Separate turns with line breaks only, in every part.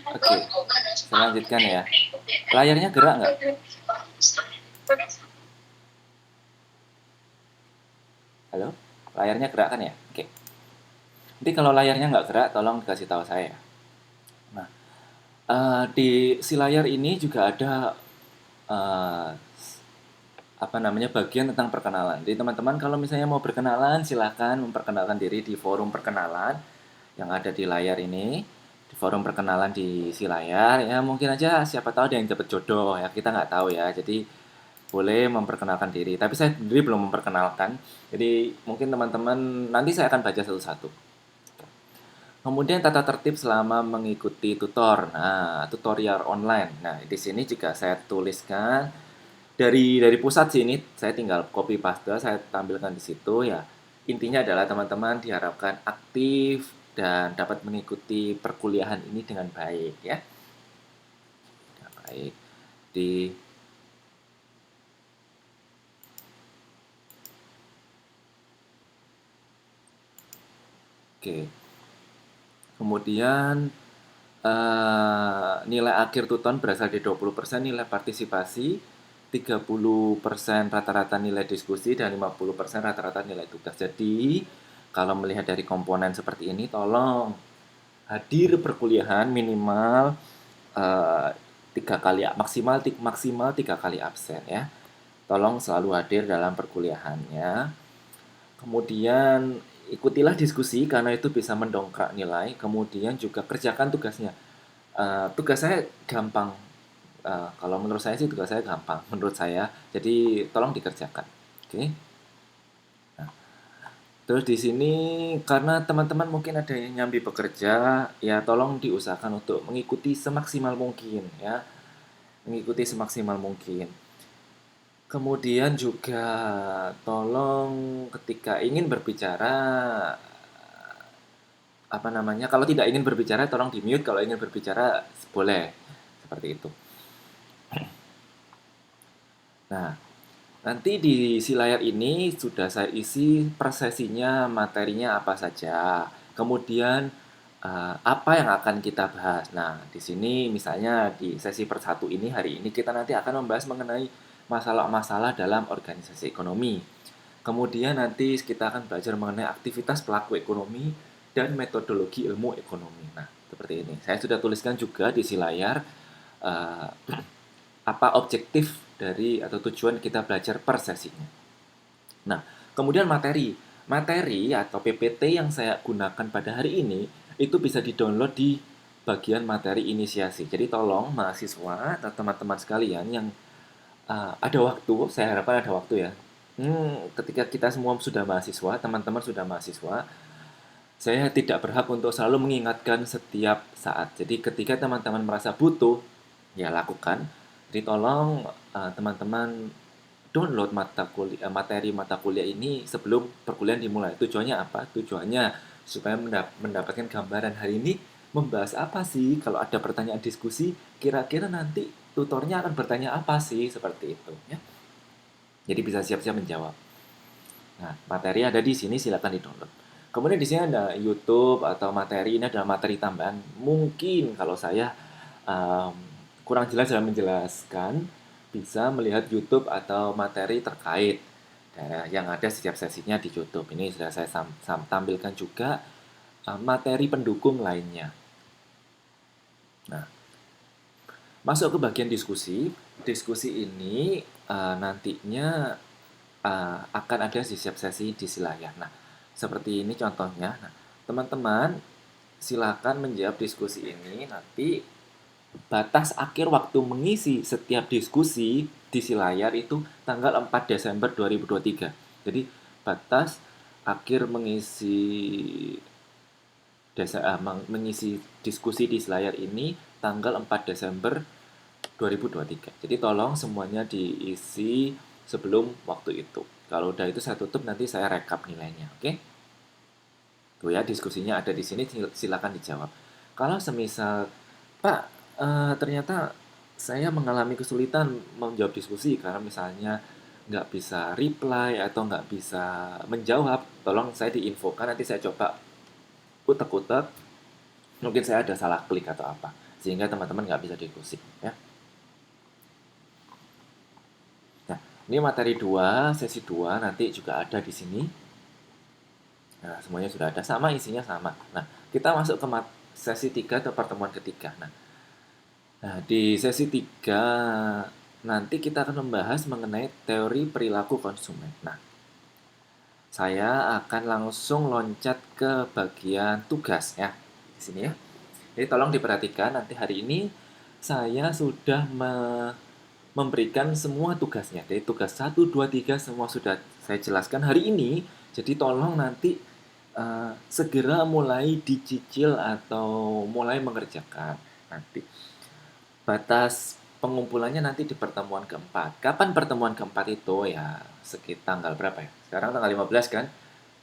Oke, saya lanjutkan ya. Layarnya gerak nggak? Halo? Layarnya gerak kan ya? Oke. Nanti kalau layarnya nggak gerak, tolong kasih tahu saya. Nah, di si layar ini juga ada eh, apa namanya bagian tentang perkenalan. Jadi teman-teman kalau misalnya mau berkenalan, silahkan memperkenalkan diri di forum perkenalan yang ada di layar ini. Di forum perkenalan di si layar, ya mungkin aja siapa tahu ada yang dapat jodoh ya, kita nggak tahu ya. Jadi boleh memperkenalkan diri. Tapi saya sendiri belum memperkenalkan. Jadi mungkin teman-teman nanti saya akan baca satu-satu. Kemudian tata tertib selama mengikuti tutor. Nah, tutorial online. Nah, di sini juga saya tuliskan dari pusat sini saya tinggal copy paste, saya tampilkan di situ ya. Intinya adalah teman-teman diharapkan aktif dan dapat mengikuti perkuliahan ini dengan baik ya. Dengan baik. Di Oke. Kemudian nilai akhir tuton berasal dari 20% nilai partisipasi, 30% rata-rata nilai diskusi, dan 50% rata-rata nilai tugas. Jadi, kalau melihat dari komponen seperti ini, tolong hadir perkuliahan minimal eh, 3 kali, maksimal 3 kali absen ya. Tolong selalu hadir dalam perkuliahannya. Kemudian ikutilah diskusi karena itu bisa mendongkrak nilai. Kemudian juga kerjakan tugasnya. Tugas saya gampang. Kalau menurut saya sih tugas saya gampang menurut saya. Jadi tolong dikerjakan. Oke. Nah, terus di sini karena teman-teman mungkin ada yang nyambi bekerja, ya tolong diusahakan untuk mengikuti semaksimal mungkin ya. Mengikuti semaksimal mungkin. Kemudian juga tolong ketika ingin berbicara apa namanya? Kalau tidak ingin berbicara tolong di-mute, kalau ingin berbicara boleh. Seperti itu. Nah, nanti di si layar ini sudah saya isi persesinya, materinya apa saja. Kemudian apa yang akan kita bahas. Nah, di sini misalnya di sesi per satu ini hari ini kita nanti akan membahas mengenai masalah-masalah dalam organisasi ekonomi. Kemudian nanti kita akan belajar mengenai aktivitas pelaku ekonomi dan metodologi ilmu ekonomi. Nah, seperti ini. Saya sudah tuliskan juga di si layar eh, apa objektif dari atau tujuan kita belajar per sesinya. Nah, kemudian materi. Materi atau PPT yang saya gunakan pada hari ini itu bisa di-download di bagian materi inisiasi. Jadi tolong mahasiswa atau teman-teman sekalian yang ada waktu, saya harapkan ada waktu ya. Ketika kita semua sudah mahasiswa, teman-teman sudah mahasiswa, saya tidak berhak untuk selalu mengingatkan setiap saat. Jadi ketika teman-teman merasa butuh, ya lakukan. Jadi tolong teman-teman download materi mata kuliah ini sebelum perkuliahan dimulai. Tujuannya apa? Tujuannya supaya mendapatkan gambaran hari ini membahas apa sih? Kalau ada pertanyaan diskusi, kira-kira nanti tutornya akan bertanya apa sih? Seperti itu ya. Jadi bisa siap-siap menjawab. Nah, materi ada di sini silakan di-download. Kemudian di sini ada YouTube atau materi ini adalah materi tambahan. Mungkin kalau saya um, kurang jelas dalam menjelaskan, bisa melihat YouTube atau materi terkait yang ada setiap sesinya di YouTube. Ini sudah saya tampilkan juga materi pendukung lainnya. Nah, masuk ke bagian diskusi. Diskusi ini nantinya akan ada di setiap sesi di layar. Nah, seperti ini contohnya. Nah, teman-teman silakan menjawab diskusi ini. Nanti batas akhir waktu mengisi setiap diskusi di si layar itu tanggal 4 Desember 2023. Jadi batas akhir mengisi diskusi di layar ini tanggal 4 Desember 2023. Jadi tolong semuanya diisi sebelum waktu itu. Kalau udah itu saya tutup nanti saya rekap nilainya, oke? Tuh ya diskusinya ada di sini silakan dijawab. Kalau semisal, Pak, ternyata saya mengalami kesulitan menjawab diskusi karena misalnya nggak bisa reply atau nggak bisa menjawab, tolong saya diinfokan, nanti saya coba utek-utek, mungkin saya ada salah klik atau apa, sehingga teman-teman nggak bisa diskusi, ya. Nah, ini materi 2 sesi 2 nanti juga ada di sini. Nah, semuanya sudah ada, sama isinya sama. Nah, kita masuk ke sesi 3 atau pertemuan ketiga. Nah, di sesi 3 nanti kita akan membahas mengenai teori perilaku konsumen. Nah, saya akan langsung loncat ke bagian tugas ya. Di sini ya. Jadi tolong diperhatikan, nanti hari ini saya sudah memberikan semua tugasnya. Jadi tugas 1, 2, 3 semua sudah saya jelaskan hari ini. Jadi tolong nanti segera mulai dicicil atau mulai mengerjakan. Nanti batas pengumpulannya nanti di pertemuan keempat. Kapan pertemuan keempat itu? Ya, sekitar tanggal berapa ya? Sekarang tanggal 15 kan?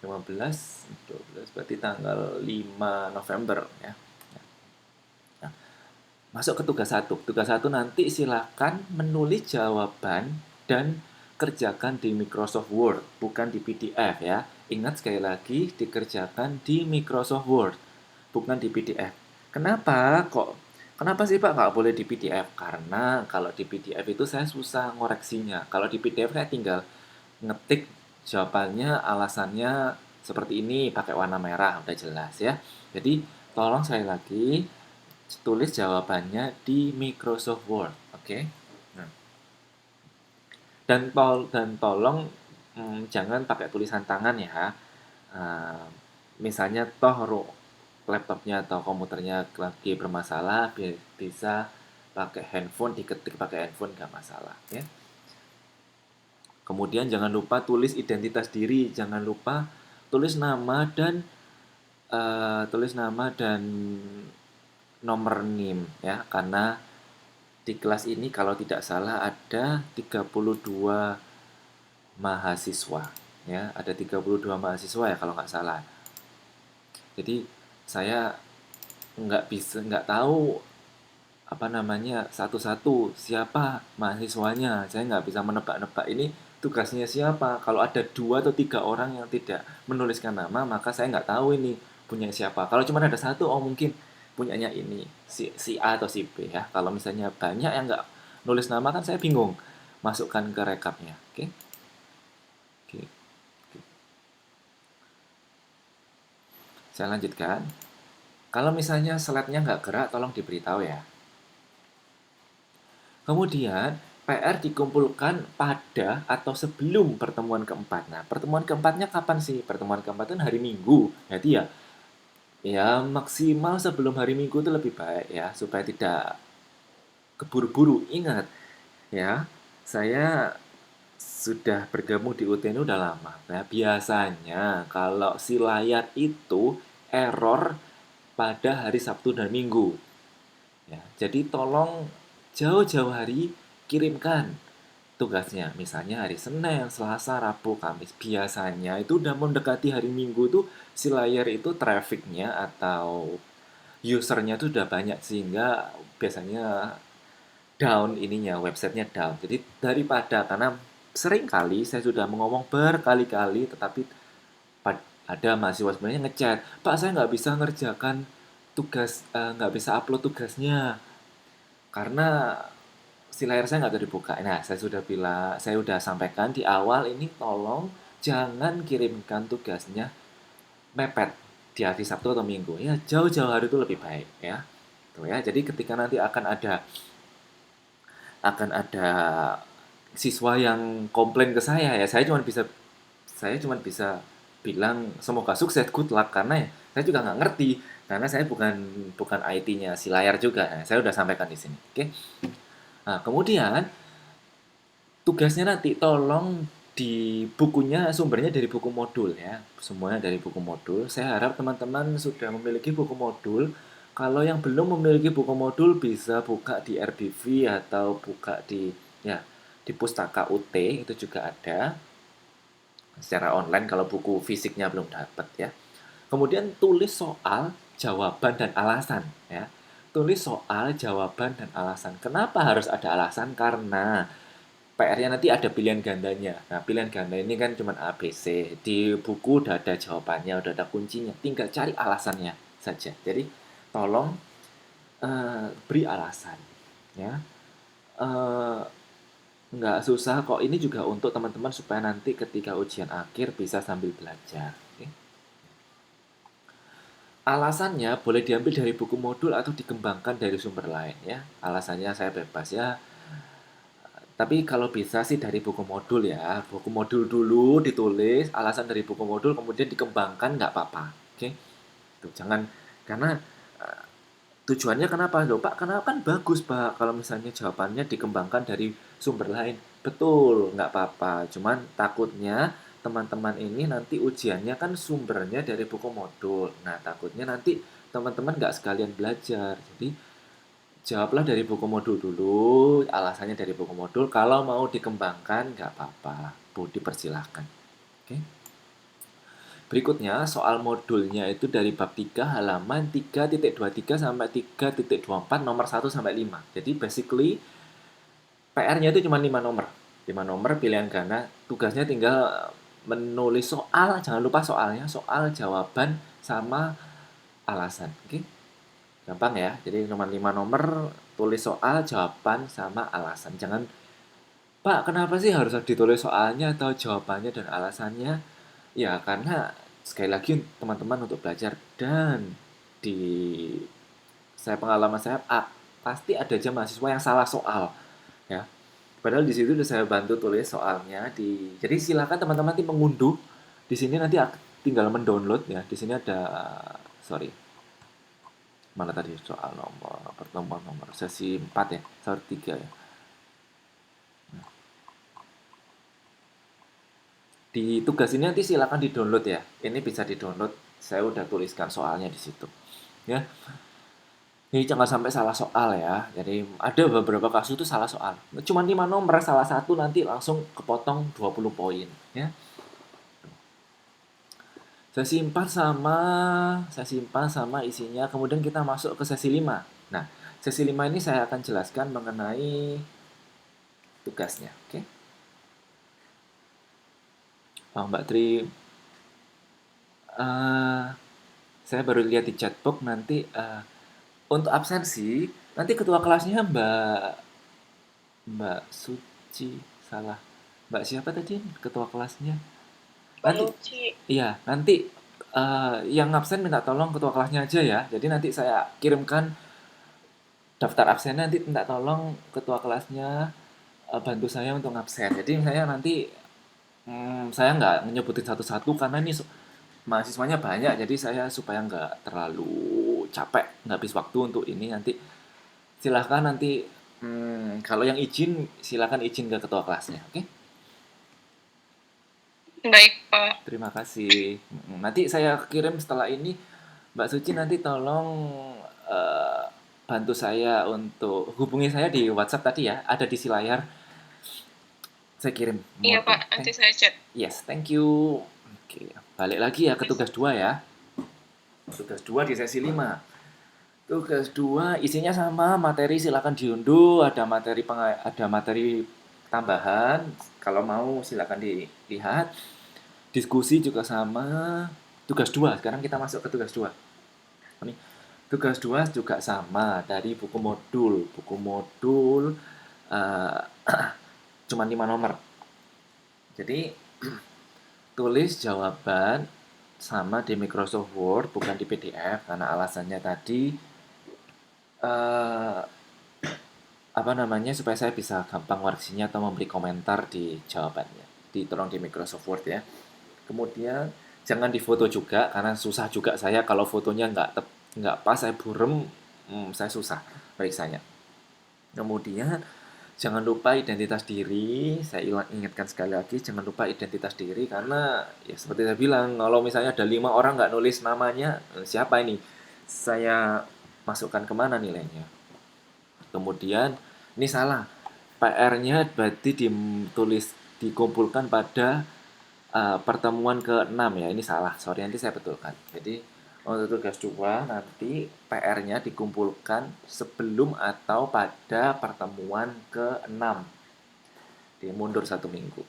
15, 12, berarti tanggal 5 November ya. Nah, masuk ke tugas 1. Tugas 1 nanti silakan menulis jawaban dan kerjakan di Microsoft Word, bukan di PDF ya. Ingat sekali lagi, dikerjakan di Microsoft Word, bukan di PDF. Kenapa? Kenapa sih Pak nggak boleh di PDF? Karena kalau di PDF itu saya susah ngoreksinya. Kalau di PDF saya tinggal ngetik jawabannya, alasannya seperti ini, pakai warna merah, udah jelas ya. Jadi tolong sekali lagi tulis jawabannya di Microsoft Word, oke? Nah, dan tolong jangan pakai tulisan tangan ya. Uh, Misalnya toh laptopnya atau komputernya lagi bermasalah, bisa pakai handphone, diketik pakai handphone nggak masalah ya. Kemudian jangan lupa tulis identitas diri, jangan lupa tulis nama dan nomor NIM ya, karena di kelas ini kalau tidak salah ada 32 mahasiswa ya, ada 32 mahasiswa ya kalau nggak salah. Jadi saya nggak tahu apa namanya satu-satu siapa mahasiswanya, saya nggak bisa menebak-nebak ini tugasnya siapa. Kalau ada 2 atau 3 orang yang tidak menuliskan nama, maka saya nggak tahu ini punya siapa. Kalau cuma ada satu, oh mungkin punyanya ini si A atau si B ya. Kalau misalnya banyak yang nggak nulis nama kan saya bingung masukkan ke rekapnya. Oke. Oke. Oke. Saya lanjutkan. Kalau misalnya slide-nya nggak gerak, tolong diberitahu ya. Kemudian, PR dikumpulkan pada atau sebelum pertemuan keempat. Nah, pertemuan keempatnya kapan sih? Pertemuan keempat itu hari Minggu. Jadi ya maksimal sebelum hari Minggu itu lebih baik ya, supaya tidak keburu-buru. Ingat ya, saya sudah bergabung di UTN udah lama. Nah, biasanya kalau si layar itu error pada hari Sabtu dan Minggu. Ya, jadi tolong jauh-jauh hari kirimkan tugasnya. Misalnya hari Senin, Selasa, Rabu, Kamis. Biasanya itu udah mendekati hari Minggu tuh si layar itu trafficnya atau usernya tuh udah banyak sehingga biasanya down ininya, websitenya down. Jadi daripada, karena sering kali saya sudah ngomong berkali-kali tetapi ada mahasiswa sebenarnya ngechat, Pak saya nggak bisa ngerjakan tugas, nggak bisa upload tugasnya karena si layar saya nggak terbuka. Nah, saya sudah sampaikan di awal ini, tolong jangan kirimkan tugasnya mepet di hari Sabtu atau Minggu. Ya, jauh-jauh hari itu lebih baik ya. Tuh ya. Jadi ketika nanti akan ada siswa yang komplain ke saya ya, saya cuma bisa bilang semoga sukses, good luck, karena ya saya juga nggak ngerti karena saya bukan bukan IT-nya si layar juga. Nah, saya udah sampaikan di sini. Oke. Nah, kemudian tugasnya nanti tolong di bukunya, sumbernya dari buku modul ya. Semuanya dari buku modul. Saya harap teman-teman sudah memiliki buku modul. Kalau yang belum memiliki buku modul bisa buka di RBV atau buka di Pustaka UT, itu juga ada secara online kalau buku fisiknya belum dapat ya. Kemudian tulis soal jawaban dan alasan ya. Tulis soal, jawaban dan alasan. Kenapa harus ada alasan? Karena PR-nya nanti ada pilihan gandanya. Nah, pilihan ganda ini kan cuma A, B, C. Di buku udah ada jawabannya, udah ada kuncinya. Tinggal cari alasannya saja. Jadi, tolong beri alasan. Ya, eh, nggak susah kok. Ini juga untuk teman-teman supaya nanti ketika ujian akhir bisa sambil belajar. Oke? Alasannya boleh diambil dari buku modul atau dikembangkan dari sumber lain ya. Alasannya saya bebas ya. Tapi kalau bisa sih dari buku modul ya. Buku modul dulu ditulis, alasan dari buku modul kemudian dikembangkan nggak apa-apa. Oke? Tuh, jangan karena eh, tujuannya kenapa? Loh, Pak, karena kan bagus, Pak, kalau misalnya jawabannya dikembangkan dari sumber lain. Betul, nggak apa-apa. Cuman takutnya teman-teman ini nanti ujiannya kan sumbernya dari buku modul. Nah, takutnya nanti teman-teman nggak sekalian belajar. Jadi, jawablah dari buku modul dulu, alasannya dari buku modul. Kalau mau dikembangkan, nggak apa-apa. Bu, dipersilahkan. Oke? Berikutnya, soal modulnya itu dari bab 3 halaman 3.23 sampai 3.24 nomor 1 sampai 5. Jadi basically PR-nya itu cuma 5 nomor. 5 nomor pilihan ganda. Tugasnya tinggal menulis soal, jangan lupa soalnya, soal, jawaban, sama alasan. Oke? Gampang ya. Jadi cuma 5 nomor, tulis soal, jawaban, sama alasan. Jangan, Pak, kenapa sih harus ditulis soalnya atau jawabannya dan alasannya? Ya, karena sekali lagi teman-teman untuk belajar dan di pengalaman saya pasti ada aja mahasiswa yang salah soal ya. Padahal di situ udah saya bantu tulis soalnya di. Jadi silakan teman-teman nanti mengunduh. Di sini nanti tinggal mendownload ya. Di sini ada sorry. Mana tadi soal nomor pertemuan nomor sesi 4 ya, soal 3 ya. Di tugas ini nanti silakan di-download ya. Ini bisa di-download. Saya udah tuliskan soalnya di situ. Ya. Jadi jangan sampai salah soal ya. Jadi ada beberapa kasus itu salah soal. Cuma 5 nomor, salah satu nanti langsung kepotong 20 poin. Ya. Saya simpan sama isinya. Kemudian kita masuk ke sesi 5. Nah, sesi 5 ini saya akan jelaskan mengenai tugasnya. Oke. Oh, Mbak Tri, eh, saya baru lihat di chatbox nanti untuk absensi, nanti ketua kelasnya Mbak Suci, salah. Mbak siapa tadi ketua kelasnya?
Mbak
Nanti,
Luci.
iya, nanti yang absen minta tolong ketua kelasnya aja ya. Jadi nanti saya kirimkan daftar absennya, nanti minta tolong ketua kelasnya bantu saya untuk absen. Jadi saya nanti saya nggak nyebutin satu-satu karena ini mahasiswanya banyak, jadi saya supaya nggak terlalu capek, nggak habis waktu untuk ini nanti silahkan nanti kalau yang izin silahkan izin ke ketua kelasnya, oke?
Baik, Pak.
Terima kasih. Nanti saya kirim setelah ini, Mbak Suci nanti tolong eh, bantu saya untuk hubungi saya di WhatsApp tadi ya, ada di si layar. Saya kirim
Iya, Pak.
modul.
Nanti saya chat.
Yes, thank you. Oke, balik lagi ya ke tugas 2 ya. Tugas 2 di sesi 5. Tugas 2 isinya sama, materi silakan diunduh, ada materi tambahan. Kalau mau silakan dilihat. Diskusi juga sama. Tugas 2 sekarang kita masuk ke tugas 2. Ini tugas 2 juga sama dari buku modul. Buku modul uh, cuma 5 nomor. Jadi tulis jawaban sama di Microsoft Word bukan di PDF karena alasannya tadi eh, apa namanya supaya saya bisa gampang koreksinya atau memberi komentar di jawabannya. Ditolong di Microsoft Word ya. Kemudian jangan difoto juga karena susah juga saya kalau fotonya nggak pas saya burem, saya susah periksanya. Kemudian jangan lupa identitas diri. Saya ingatkan sekali lagi, jangan lupa identitas diri karena ya seperti saya bilang, kalau misalnya ada 5 orang nggak nulis namanya, siapa ini? Saya masukkan kemana nilainya? Kemudian ini salah. PR-nya berarti dikumpulkan pada pertemuan ke-6 ya. Ini salah. Sorry nanti saya betulkan. Jadi Untuk tugas 2 nanti PR-nya dikumpulkan sebelum atau pada pertemuan ke-6. Dia mundur 1 minggu.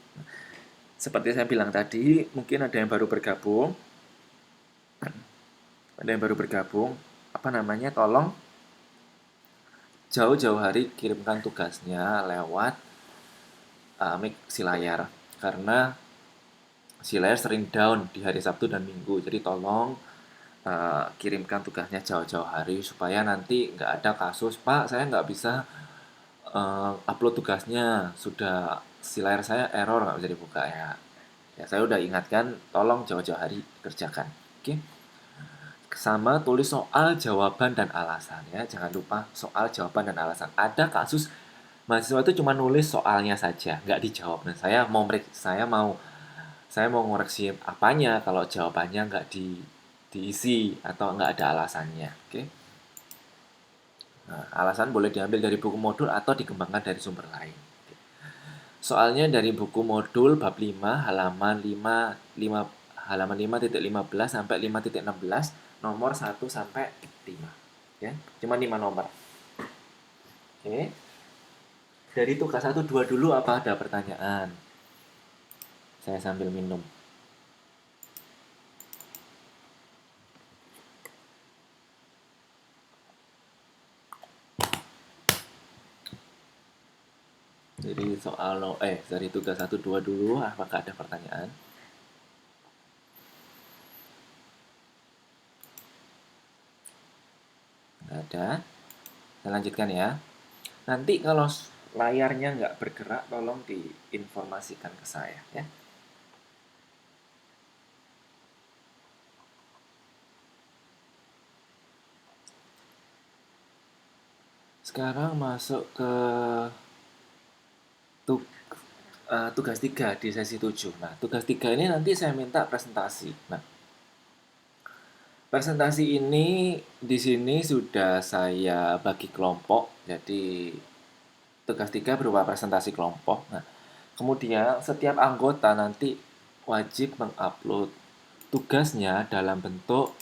Seperti saya bilang tadi, mungkin ada yang baru bergabung. Ada yang baru bergabung. Apa namanya? Tolong jauh-jauh hari kirimkan tugasnya lewat si layar. Karena si layar sering down di hari Sabtu dan Minggu. Jadi tolong kirimkan tugasnya jauh-jauh hari supaya nanti nggak ada kasus, Pak, saya nggak bisa upload tugasnya, sudah si layar saya error nggak bisa dibuka ya. Ya saya udah ingatkan, tolong jauh-jauh hari kerjakan. Oke. Sama tulis soal jawaban dan alasan ya, jangan lupa soal jawaban dan alasan. Ada kasus mahasiswa itu cuma nulis soalnya saja, nggak dijawab. Nah, saya mau ngoreksi apanya kalau jawabannya nggak diisi atau nggak ada alasannya. Oke. Nah, alasan boleh diambil dari buku modul atau dikembangkan dari sumber lain. Soalnya dari buku modul bab 5 halaman 5.15 sampai 5.16 nomor 1 sampai 5. Ya, cuma 5 nomor. Oke. Dari tugas 1 2 dulu apa ada pertanyaan? Saya sambil minum. Jadi dari tugas 1 2 dulu apakah ada pertanyaan? Nggak ada. Saya lanjutkan ya. Nanti kalau layarnya nggak bergerak, tolong diinformasikan ke saya ya. Sekarang masuk ke tugas 3 di sesi 7. Nah, tugas 3 ini nanti saya minta presentasi. Nah, presentasi ini di sini sudah saya bagi kelompok. Jadi tugas 3 berupa presentasi kelompok. Nah, kemudian setiap anggota nanti wajib mengupload tugasnya dalam bentuk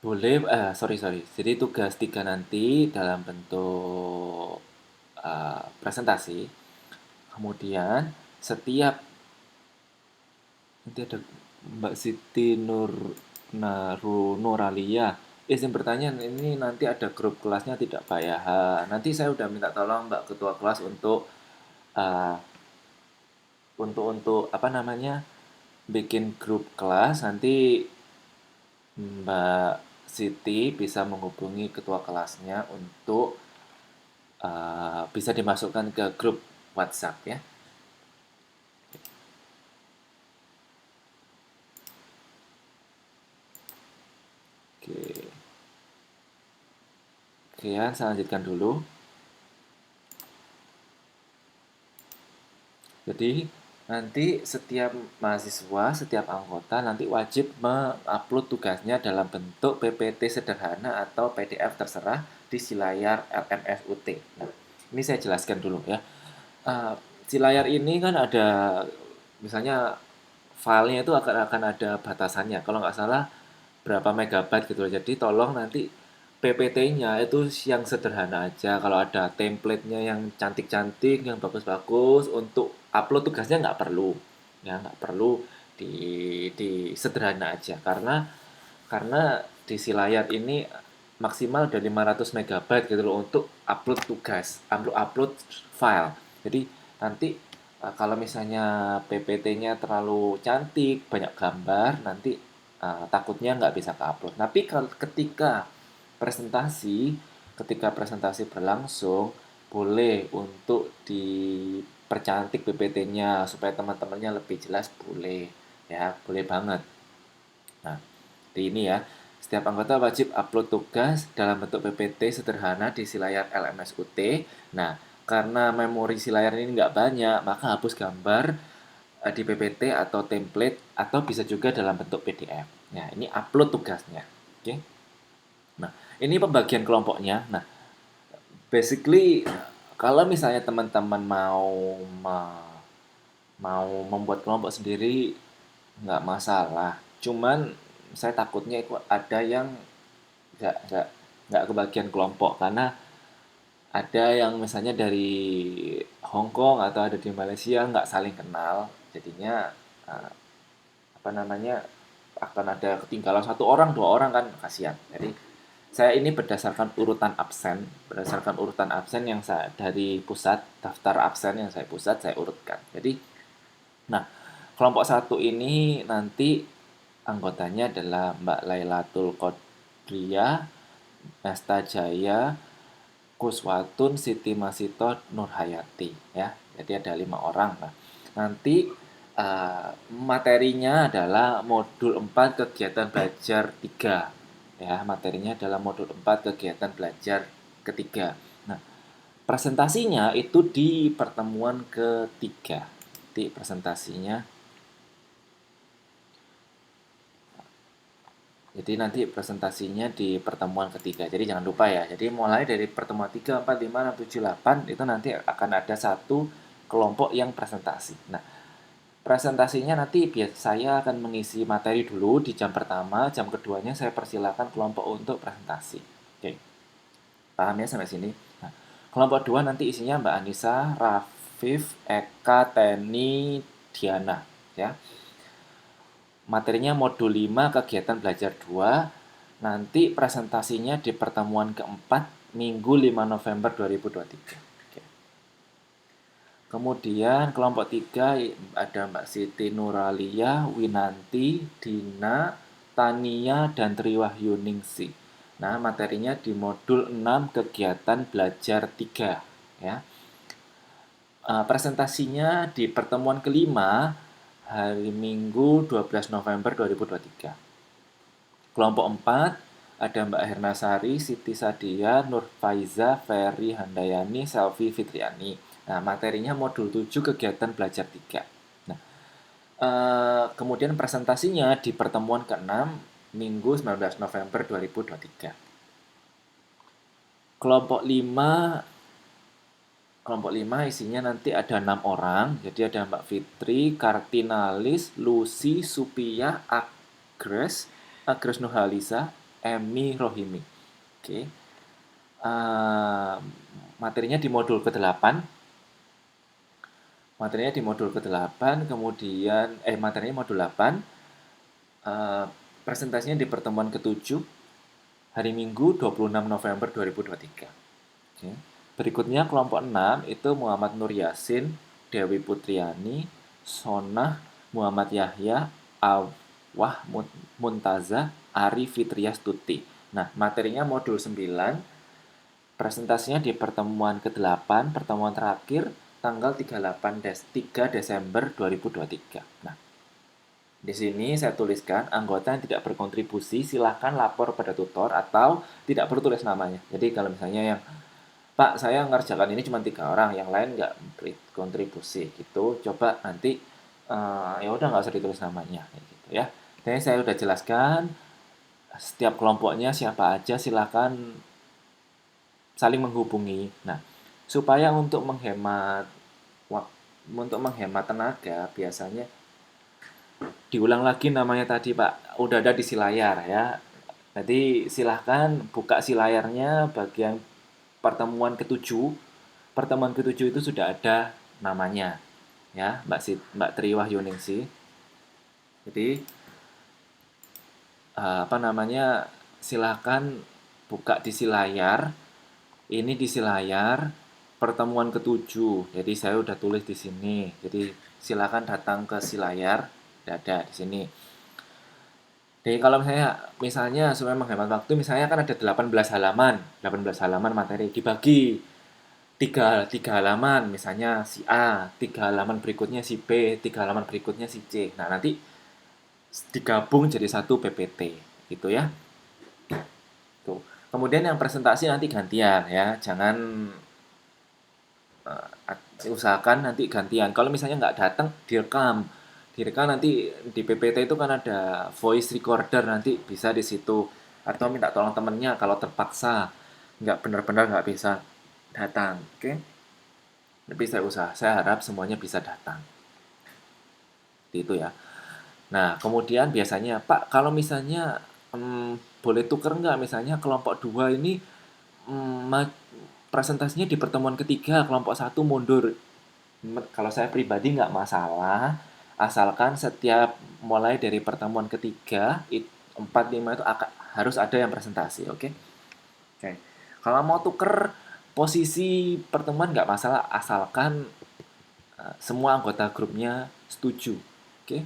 boleh sorry sorry. Jadi tugas 3 nanti dalam bentuk presentasi. Kemudian setiap nanti ada Mbak Siti Nuralia. Izin bertanya, ini nanti ada grup kelasnya tidak Pak ya? Nanti saya udah minta tolong Mbak Ketua kelas uh, untuk apa namanya bikin grup kelas. Nanti Mbak Siti bisa menghubungi ketua kelasnya untuk bisa dimasukkan ke grup WhatsApp ya. Oke. Oke ya, saya lanjutkan dulu. Jadi nanti setiap mahasiswa, setiap anggota nanti wajib mengupload tugasnya dalam bentuk PPT sederhana atau PDF terserah di si layar LMSUT. Nah, ini saya jelaskan dulu ya. Si layar ini kan ada, misalnya filenya itu akan ada batasannya. Kalau nggak salah berapa megabyte gitu. Jadi tolong nanti PPT-nya itu yang sederhana aja. Kalau ada template-nya yang cantik-cantik, yang bagus-bagus, untuk upload tugasnya nggak perlu. Ya, nggak perlu di, di sederhana aja. Karena di si layar ini maksimal dari 500 megabyte gitu loh untuk upload tugas, upload file. Jadi nanti kalau misalnya PPT-nya terlalu cantik, banyak gambar, nanti takutnya nggak bisa ke-upload. Tapi kalau ketika presentasi berlangsung, boleh untuk dipercantik PPT-nya supaya teman-temannya lebih jelas, boleh ya, boleh banget. Nah, di ini ya, setiap anggota wajib upload tugas dalam bentuk PPT sederhana di si layar LMSUT. Nah, karena memori si layar ini nggak banyak, maka hapus gambar di PPT atau template atau bisa juga dalam bentuk PDF. Nah, ini upload tugasnya. Oke. Nah, ini pembagian kelompoknya. Nah, basically kalau misalnya teman-teman mau membuat kelompok sendiri nggak masalah. Cuman saya takutnya itu ada yang nggak kebagian kelompok karena ada yang misalnya dari Hong Kong atau ada di Malaysia nggak saling kenal, jadinya eh, apa namanya akan ada ketinggalan satu orang dua orang kan kasihan. Jadi saya ini berdasarkan urutan absen yang saya dari pusat, daftar absen yang saya pusat saya urutkan. Jadi, nah kelompok satu ini nanti anggotanya adalah Mbak Lailatul Qadriyah, Nasta Jaya, Kuswatun, Siti Masito, Nurhayati ya. Jadi ada 5 orang. Nah, nanti materinya adalah modul 4 kegiatan belajar 3 ya. Materinya adalah modul 4 kegiatan belajar ketiga. Nah, presentasinya itu di pertemuan ketiga. Di presentasinya. Jadi nanti presentasinya di pertemuan ketiga. Jadi jangan lupa ya. Jadi mulai dari pertemuan 3, 4, 5, 6, 7, 8 itu nanti akan ada satu kelompok yang presentasi. Nah, presentasinya nanti saya akan mengisi materi dulu di jam pertama, jam keduanya saya persilakan kelompok untuk presentasi. Oke, paham ya sampai sini? Nah, kelompok 2 nanti isinya Mbak Anissa, Rafif, Eka, Teni, Diana ya. Materinya modul 5 kegiatan belajar 2. Nanti presentasinya di pertemuan keempat Minggu 5 November 2023. Oke. Kemudian kelompok 3 ada Mbak Siti Nuralia, Winanti, Dina, Tania, dan Triwahyuningsi. Nah, materinya di modul 6 kegiatan belajar 3 ya. Presentasinya di pertemuan kelima hari Minggu 12 November 2023. Kelompok 4 ada Mbak Hernasari, Siti Sadia, Nur Faiza, Ferry Handayani, Selvi Fitriani. Nah, materinya modul 7 kegiatan belajar 3. Nah, kemudian presentasinya di pertemuan ke-6 Minggu 19 November 2023. Kelompok 5 isinya nanti ada 6 orang. Jadi ada Mbak Fitri, Kartinalis, Lucy, Supia, Agres Nurhalisa, Emi Rohimi. Oke. Materinya di modul ke-8. Kemudian materinya modul 8. Presentasinya di pertemuan ke-7 hari Minggu 26 November 2023. Oke. Berikutnya kelompok 6 itu Muhammad Nur Yasin, Dewi Putriani, Sonah, Muhammad Yahya, Awah Muntaza, Ari Fitrias Tuti. Nah, materinya modul 9. Presentasinya di pertemuan ke-8, pertemuan terakhir tanggal 3 Desember 2023. Nah, di sini saya tuliskan anggota yang tidak berkontribusi silahkan lapor pada tutor atau tidak perlu tulis namanya. Jadi kalau misalnya yang Pak, saya ngerjakan ini cuma 3 orang, yang lain nggak kontribusi gitu. Coba nanti ya udah nggak usah ditulis namanya, gitu ya. Jadi saya udah jelaskan setiap kelompoknya siapa aja, silakan saling menghubungi. Nah, supaya untuk menghemat tenaga, biasanya diulang lagi namanya tadi Pak, udah ada di si layar ya. Jadi silahkan buka si layarnya bagian pertemuan ke-7. Pertemuan ke-7 itu sudah ada namanya ya, Mbak Tri Wahyuningsi. Jadi apa namanya? Silahkan buka di si layar. Ini di si layar pertemuan ke-7. Jadi saya udah tulis di sini. Jadi silahkan datang ke si layar. Ada di sini. Jadi kalau misalnya supaya menghemat waktu, misalnya kan ada 18 halaman materi dibagi tiga halaman, misalnya si A, 3 halaman berikutnya si B, 3 halaman berikutnya si C. Nah, nanti digabung jadi satu PPT, gitu ya. Tuh. Kemudian yang presentasi nanti gantian ya, jangan usahakan nanti gantian. Kalau misalnya nggak datang, direkam nanti di PPT itu kan ada voice recorder, nanti bisa di situ atau minta tolong temennya kalau terpaksa nggak benar-benar nggak bisa datang, oke? Tapi saya harap semuanya bisa datang. Seperti itu ya. Nah, kemudian biasanya, Pak, kalau misalnya boleh tuker nggak? Misalnya kelompok 2 ini presentasinya di pertemuan ketiga, kelompok satu mundur. Kalau saya pribadi nggak masalah, asalkan setiap mulai dari pertemuan ketiga, 4, 5 itu harus ada yang presentasi, oke? Oke. Kalau mau tuker posisi pertemuan nggak masalah, asalkan semua anggota grupnya setuju, oke?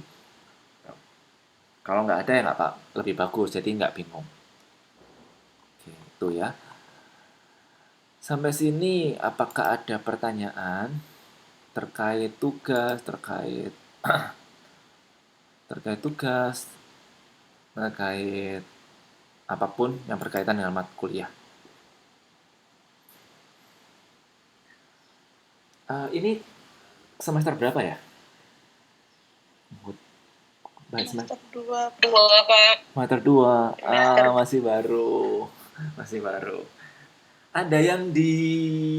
Kalau nggak ada ya nggak Pak, lebih bagus, jadi nggak bingung. Oke, itu ya. Sampai sini, apakah ada pertanyaan terkait tugas, terkait tugas, terkait apapun yang berkaitan dengan mata kuliah? Ini semester berapa ya?
Semester 2,
Dua, Pak.
Semester 2.
semester
Masih baru. Masih baru. Ada yang di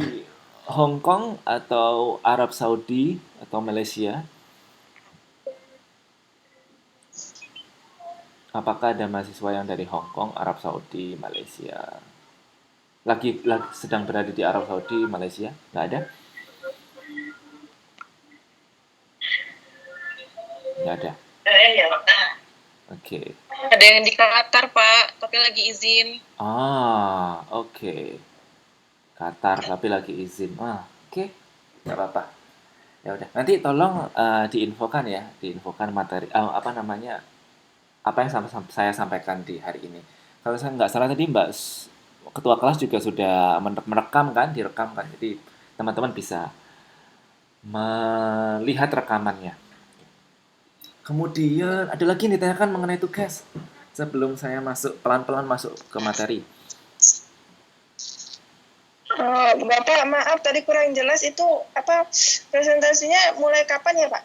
Hong Kong atau Arab Saudi atau Malaysia? Apakah ada mahasiswa yang dari Hong Kong, Arab Saudi, Malaysia? Lagi sedang berada di Arab Saudi, Malaysia? Nggak ada? Nggak ada.
Ya.
Oke.
Ada yang di Qatar, Pak, tapi lagi izin.
Oke. Qatar tapi lagi izin. Oke. Nggak apa-apa. Ya udah. Nanti tolong diinfokan ya, diinfokan materi apa namanya? Apa yang saya sampaikan di hari ini. Kalau saya nggak salah tadi Mbak Ketua kelas juga sudah merekam kan, direkam kan. Jadi teman-teman bisa melihat rekamannya. Kemudian ada lagi yang ditanyakan mengenai tugas sebelum saya masuk pelan-pelan masuk ke materi.
Bapak, maaf tadi kurang jelas itu apa presentasinya mulai kapan ya, Pak?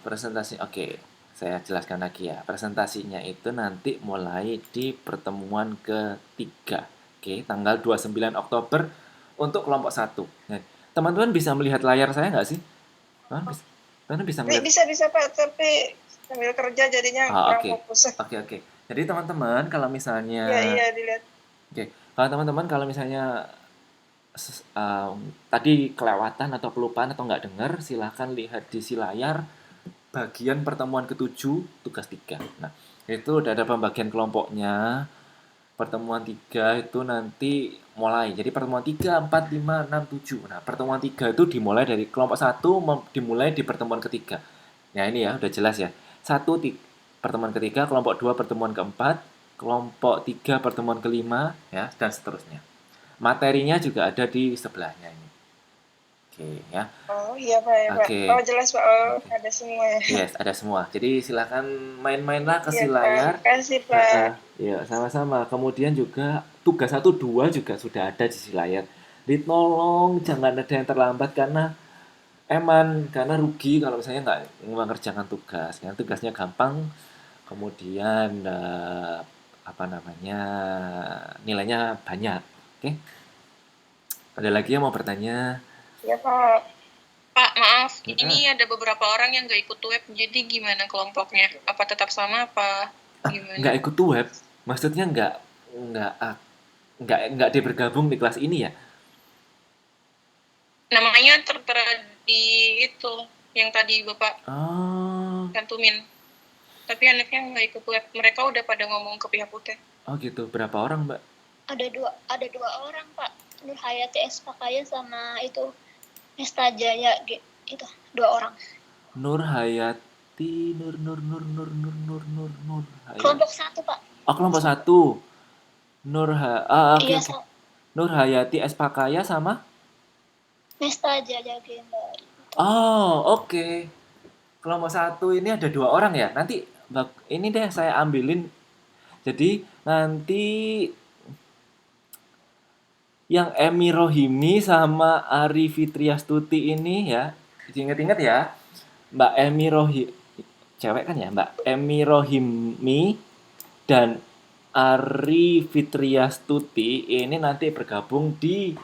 Presentasi. Oke. Saya jelaskan lagi ya. Presentasinya itu nanti mulai di pertemuan ketiga. Oke, tanggal 29 Oktober untuk kelompok satu. Nah, teman-teman bisa melihat layar saya nggak sih? Teman-teman bisa melihat?
Bisa Pak, tapi sambil kerja jadinya kurang
Oke.
fokus.
Oke. Jadi teman-teman kalau misalnya
Iya dilihat.
Oke, kalau teman-teman kalau misalnya tadi kelewatan atau kelupaan atau nggak dengar, silahkan lihat di si layar bagian pertemuan ketujuh tugas 3. Nah, itu udah ada pembagian kelompoknya. Pertemuan 3 itu nanti mulai. Jadi pertemuan 3, 4, 5, 6, 7. Nah, pertemuan 3 itu dimulai dari kelompok satu dimulai di pertemuan ketiga. Nah, ini ya udah jelas ya. Satu pertemuan ketiga, kelompok 2 pertemuan keempat, kelompok 3 pertemuan kelima ya dan seterusnya. Materinya juga ada di sebelahnya ini. Oke ya.
Oh iya Pak ya Pak.
Oke.
Oh jelas Pak. Ada semua ya.
Yes, ada semua. Jadi silakan main-mainlah ke si
Iya Pak.
layar.
Kasih Pak.
Ya, sama-sama. Kemudian juga tugas 1, 2 juga sudah ada di si layar. Ditolong jangan ada yang terlambat karena rugi kalau misalnya nggak mengerjakan tugas. Yang tugasnya gampang, kemudian apa namanya nilainya banyak. Oke, ada lagi yang mau bertanya?
Iya Pak.
Pak, maaf, ini ada beberapa orang yang nggak ikut web, jadi gimana kelompoknya? Apa tetap sama apa gimana?
Nggak ikut web, maksudnya nggak nggak dia bergabung di kelas ini ya?
Namanya tertera di itu yang tadi Bapak
Oh,
cantumin. Tapi anaknya nggak ikut web. Mereka udah pada ngomong ke pihak UT.
oh gitu. Berapa orang, Mbak?
Ada dua orang Pak, Nur Hayati S Pakaya sama itu Nesta Jaya itu 2 orang.
Nur Hayati, Nur Hayati.
Kelompok 1 Pak.
Oh, kelompok 1. Oke.
Iya,
Nur Hayati S Pakaya sama?
Nesta Jaya Gendari.
Oh, oke. Kelompok 1 ini ada 2 orang ya. Nanti ini deh saya ambilin. Jadi nanti yang Emi Rohimi sama Ari Fitriastuti ini ya, inget-inget ya, Mbak Emi Rohimi, cewek kan ya, Mbak Emi Rohimi dan Ari Fitriastuti ini nanti bergabung di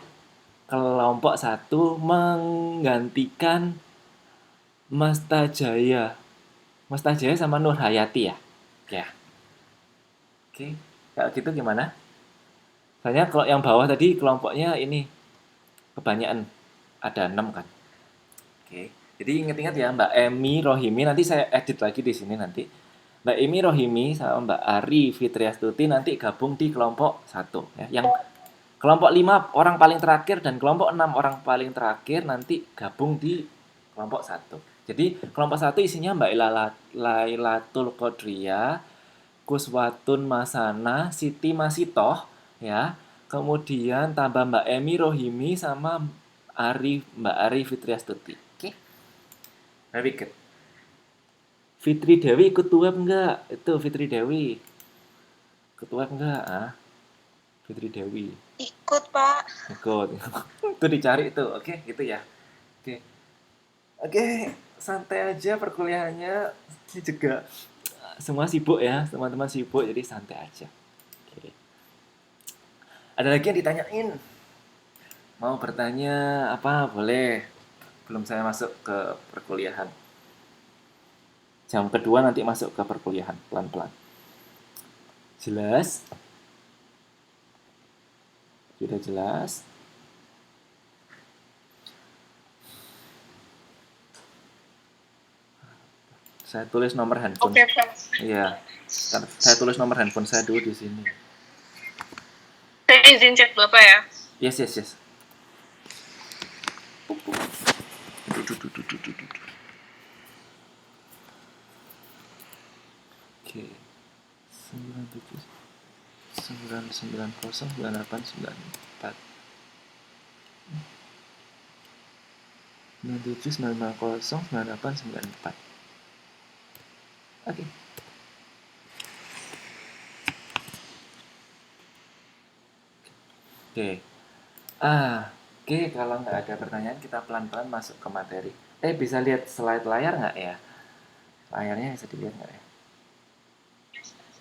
kelompok 1 menggantikan Mas Tajaya. Mustajaya sama Nur Hayati ya? Ya. Oke. Kalau gitu gimana? Soalnya kalau yang bawah tadi kelompoknya ini kebanyakan. Ada 6 kan? Oke. Jadi ingat-ingat ya Mbak Emi Rohimi, nanti saya edit lagi di sini nanti. Mbak Emi Rohimi sama Mbak Ari Fitriastuti nanti gabung di kelompok 1 ya. Yang kelompok 5 orang paling terakhir dan kelompok 6 orang paling terakhir nanti gabung di kelompok 1. Jadi kelompok 1 isinya Mbak Lailatul Qadriyah, Kuswatun Masana, Siti Masitoh ya. Kemudian tambah Mbak Emi Rohimi sama Mbak Ari Fitriastuti. Oke. Very good. Fitri Dewi ikut web enggak? Itu Fitri Dewi. Ikut web enggak? Fitri Dewi.
Ikut, Pak.
Ikut. Itu dicari itu. Oke, gitu ya. Oke. Oke, santai aja perkuliahannya. Ini juga semua sibuk ya, teman-teman sibuk jadi santai aja. Oke. Ada lagi yang ditanyain? Mau bertanya apa? Boleh. Belum saya masuk ke perkuliahan. Jam kedua nanti masuk ke perkuliahan pelan-pelan. Jelas? Sudah jelas? Saya tulis nomor handphone.
Oke, Pak.
Iya. Saya tulis nomor handphone saya dulu di sini.
Saya izin chat Bapak ya.
Yes. Oke. 97 990 9894 97 990 9894. Oke. Oke. Oke, kalau nggak ada pertanyaan kita pelan-pelan masuk ke materi. Bisa lihat slide layar nggak ya? Layarnya bisa dilihat nggak ya?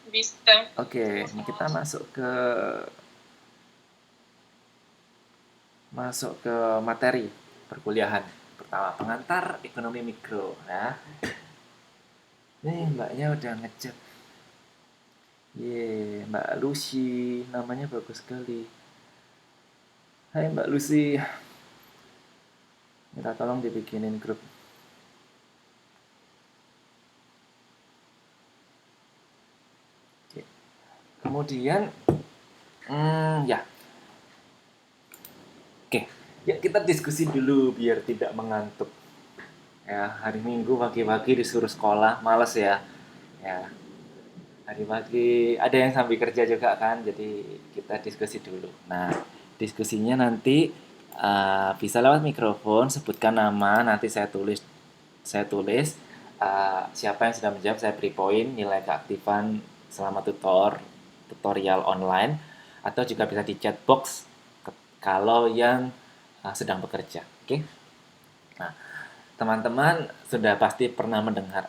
Bisa.
Oke, kita masuk ke materi perkuliahan. Pertama, pengantar ekonomi mikro. Nah, nih mbaknya udah ngechat. Mbak Lucy, namanya bagus sekali. Hai Mbak Lucy. Minta tolong dibikinin grup. Oke. Kemudian, ya. Oke, ya kita diskusi dulu biar tidak mengantuk. Ya, hari Minggu pagi-pagi disuruh sekolah, males ya. Ya, hari pagi ada yang sambil kerja juga kan, jadi kita diskusi dulu. Nah, diskusinya nanti bisa lewat mikrofon, sebutkan nama, nanti saya tulis siapa yang sudah menjawab, saya beri poin nilai keaktifan selama tutorial online, atau juga bisa di chat box kalau yang sedang bekerja. Oke? Nah, teman-teman sudah pasti pernah mendengar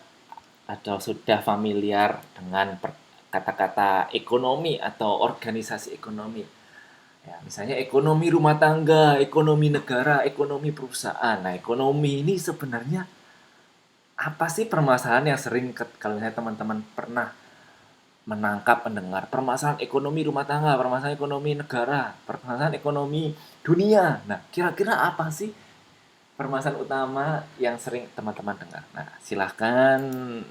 atau sudah familiar dengan kata-kata ekonomi atau organisasi ekonomi. Ya, misalnya ekonomi rumah tangga, ekonomi negara, ekonomi perusahaan. Nah, ekonomi ini sebenarnya apa sih permasalahan yang sering kalau misalnya teman-teman pernah mendengar permasalahan ekonomi rumah tangga, permasalahan ekonomi negara, permasalahan ekonomi dunia. Nah, kira-kira apa sih permasalahan utama yang sering teman-teman dengar? Nah, silahkan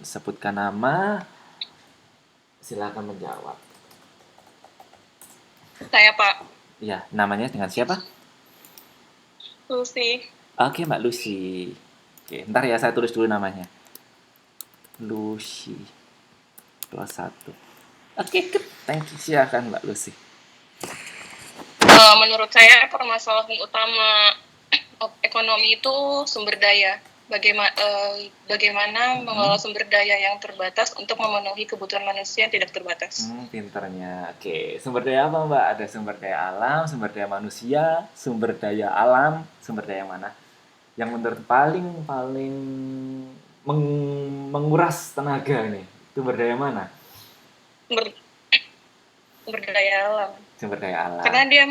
sebutkan nama, silahkan menjawab.
Saya, Pak.
Ya, namanya dengan siapa?
Lucy.
Oke, Mbak Lucy. Oke, ntar ya saya tulis dulu namanya. Lucy. Plus 1. Oke, good. Thank you. Silahkan Mbak Lucy.
Menurut saya permasalahan utama ekonomi itu sumber daya. Bagaimana mengelola sumber daya yang terbatas untuk memenuhi kebutuhan manusia yang tidak terbatas.
Pinternya. Oke, sumber daya apa Mbak? Ada sumber daya alam, sumber daya manusia, sumber daya alam, sumber daya mana? Yang menurut paling menguras tenaga nih, sumber daya mana?
Sumber daya alam.
Sumber daya alam.
Karena dia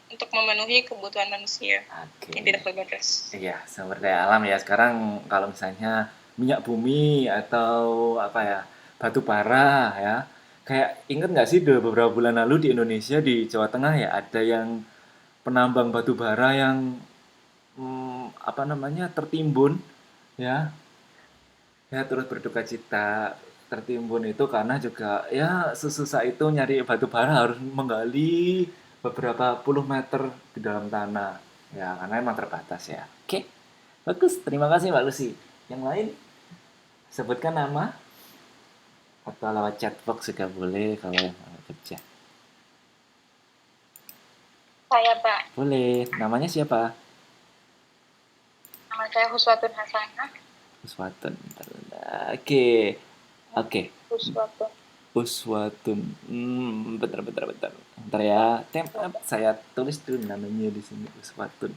untuk memenuhi kebutuhan manusia yang tidak terbatas.
Iya, sumber daya alam ya. Sekarang kalau misalnya minyak bumi atau apa ya, batu bara ya. Kayak inget nggak sih beberapa bulan lalu di Indonesia di Jawa Tengah ya ada yang penambang batu bara yang apa namanya tertimbun ya ya terus berduka cita tertimbun itu karena juga ya sesusah itu nyari batu bara harus menggali beberapa puluh meter di dalam tanah ya karena emang terbatas ya. Oke, bagus, terima kasih Mbak Lucy. Yang lain sebutkan nama atau lewat chatbox juga boleh kalau yang mau kerja.
Saya, Pak.
Boleh, namanya siapa?
Nama saya Huswatun Hasanah.
Uswatun. Oke, oke.
Huswatun.
Uswatun. Bentar, bentar, bentar. Bentar ya. Saya tulis dulu namanya di sini Uswatun.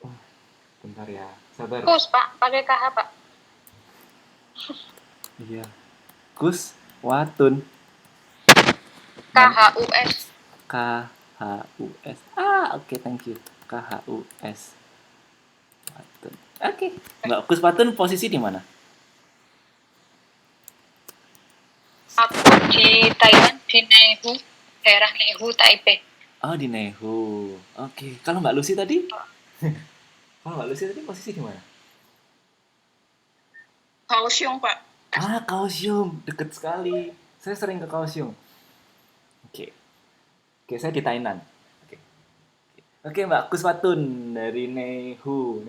Oh, bentar ya. Sabar.
Pak. Pakai KH, Pak.
Iya. Kuswatun.
KHUS.
KHUS. Oke, thank you. KHUS. Watun. Oke. Mbak Kuswatun posisi di mana?
Aku di Taiwan, di Neihu, daerah Neihu, Taipei.
Oh, di Nehu. Oke. Kalau Mbak Lucy tadi? Kalau Mbak Lucy tadi posisi di mana?
Kaohsiung, Pak.
Kaohsiung. Deket sekali. Saya sering ke Kaohsiung. Oke. Oke, saya di Tainan. Oke. Oke, Mbak Kuswatun dari Nehu,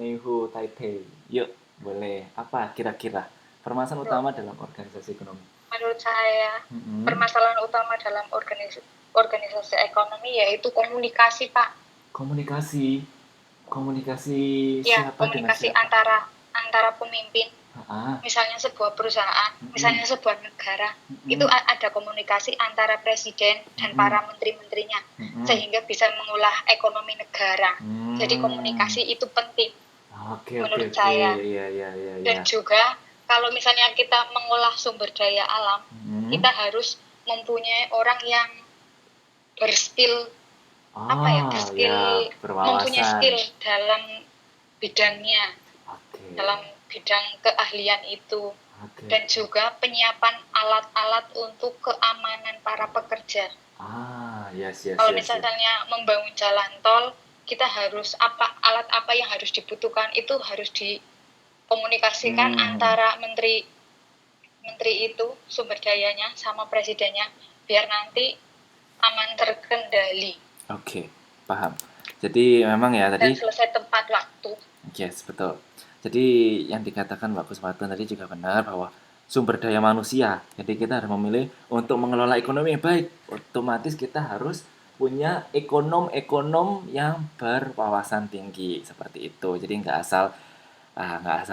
Taipei. Yuk, boleh. Apa kira-kira permasalahan utama dalam organisasi ekonomi?
Menurut saya, permasalahan utama dalam organisasi ekonomi yaitu komunikasi, Pak.
Komunikasi
Ya,
siapa dengan
komunikasi
siapa?
antara pemimpin. Misalnya sebuah perusahaan, misalnya sebuah negara, itu ada komunikasi antara presiden dan para menteri-menterinya, sehingga bisa mengolah ekonomi negara. Jadi komunikasi itu penting menurut saya.
Iya.
Dan juga kalau misalnya kita mengolah sumber daya alam, kita harus mempunyai orang yang berskill, mempunyai skill dalam bidangnya, dalam bidang keahlian itu. Dan juga penyiapan alat-alat untuk keamanan para pekerja. Kalau misalnya membangun jalan tol, kita harus alat apa yang harus dibutuhkan itu harus dikomunikasikan antara menteri itu sumber dayanya sama presidennya biar nanti aman terkendali.
Oke, paham. Jadi memang ya tadi.
Dan selesai tepat waktu.
Yes, betul. Jadi yang dikatakan Mbak Kuswatun tadi juga benar bahwa sumber daya manusia. Jadi kita harus memilih untuk mengelola ekonomi yang baik. Otomatis kita harus punya ekonom yang berwawasan tinggi seperti itu. Jadi nggak asal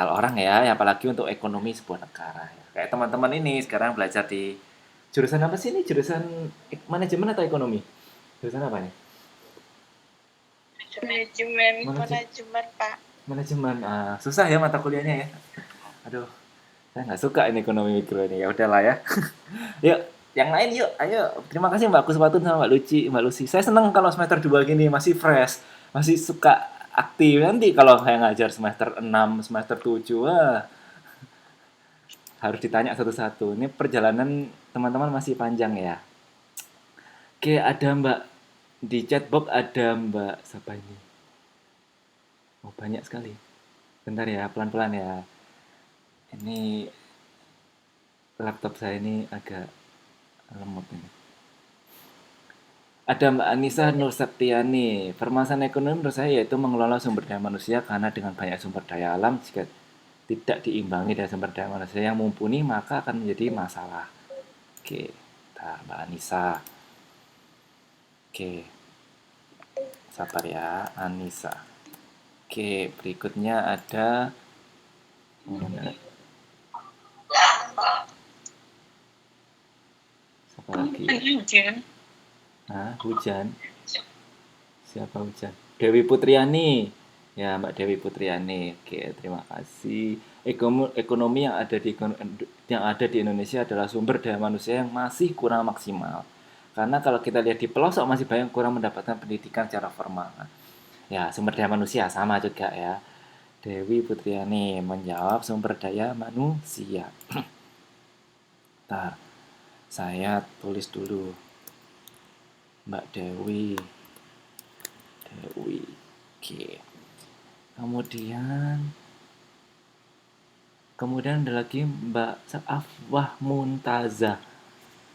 orang ya, apalagi untuk ekonomi sebuah negara. Kayak teman-teman ini sekarang belajar di jurusan apa sih ini? Jurusan manajemen atau ekonomi? Jurusan apa nih?
Manajemen, Pak.
Manajemen. Susah ya mata kuliahnya ya. Aduh, saya nggak suka ini ekonomi mikro ini. Ya udahlah ya. Yuk, yang lain yuk. Ayo. Terima kasih Mbak Kuswatun sama Mbak Lucy. Saya senang kalau semester 2 gini masih fresh, masih suka aktif. Nanti kalau saya ngajar semester 6, semester 7, harus ditanya satu-satu. Ini perjalanan teman-teman masih panjang ya. Oke, ada Mbak di chatbox, ada Mbak siapa ini? Oh, banyak sekali. Bentar ya, pelan-pelan ya. Ini laptop saya ini agak lemot ini. Ada Mbak Anissa Nur Septiani. Permasalahan ekonomi menurut saya yaitu mengelola sumber daya manusia karena dengan banyak sumber daya alam jika tidak diimbangi dengan sumber daya manusia yang mumpuni maka akan menjadi masalah. Oke, Mbak Anissa. Oke, sabar ya, Anissa. Oke, berikutnya ada siapa lagi? Hujan. Siapa Hujan? Dewi Putriani. Ya, Mbak Dewi Putriani. Oke, terima kasih. Ekonomi yang ada di Indonesia adalah sumber daya manusia yang masih kurang maksimal. Karena kalau kita lihat di pelosok masih banyak kurang mendapatkan pendidikan secara formal. Ya, sumber daya manusia sama juga ya. Dewi Putriani menjawab sumber daya manusia. Bentar, saya tulis dulu. Mbak Dewi. Dewi. Oke. Kemudian ada lagi Mbak Afwah Muntazah.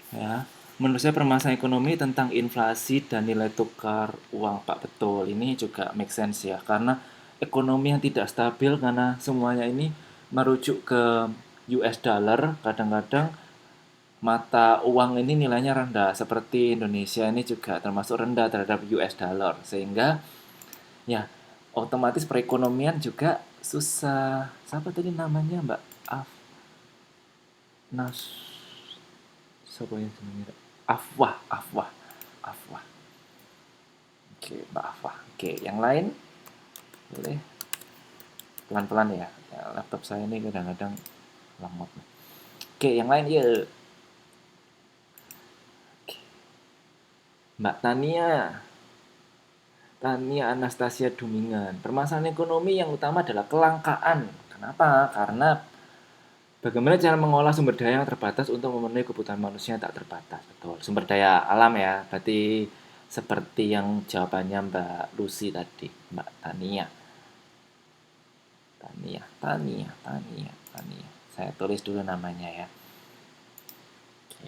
Ya. Menurut saya permasalahan ekonomi tentang inflasi dan nilai tukar uang, Pak. Betul, ini juga make sense ya. Karena ekonomi yang tidak stabil karena semuanya ini merujuk ke US dollar, kadang-kadang mata uang ini nilainya rendah. Seperti Indonesia ini juga termasuk rendah terhadap US dollar. Sehingga ya otomatis perekonomian juga susah. Siapa tadi namanya Mbak Af Nas siapa yang sebenarnya? Afwah. Oke, Mbak Afwah. Oke, yang lain boleh pelan-pelan ya. Ya, laptop saya ini kadang-kadang lemot. Oke, yang lain ya. Oke. Mbak Tania Anastasia Dumingan. Permasalahan ekonomi yang utama adalah kelangkaan. Kenapa? Karena bagaimana cara mengolah sumber daya yang terbatas untuk memenuhi kebutuhan manusia yang tak terbatas. Betul. Sumber daya alam ya. Berarti seperti yang jawabannya Mbak Lucy tadi, Mbak Tania. Tania. Saya tulis dulu namanya ya. Oke.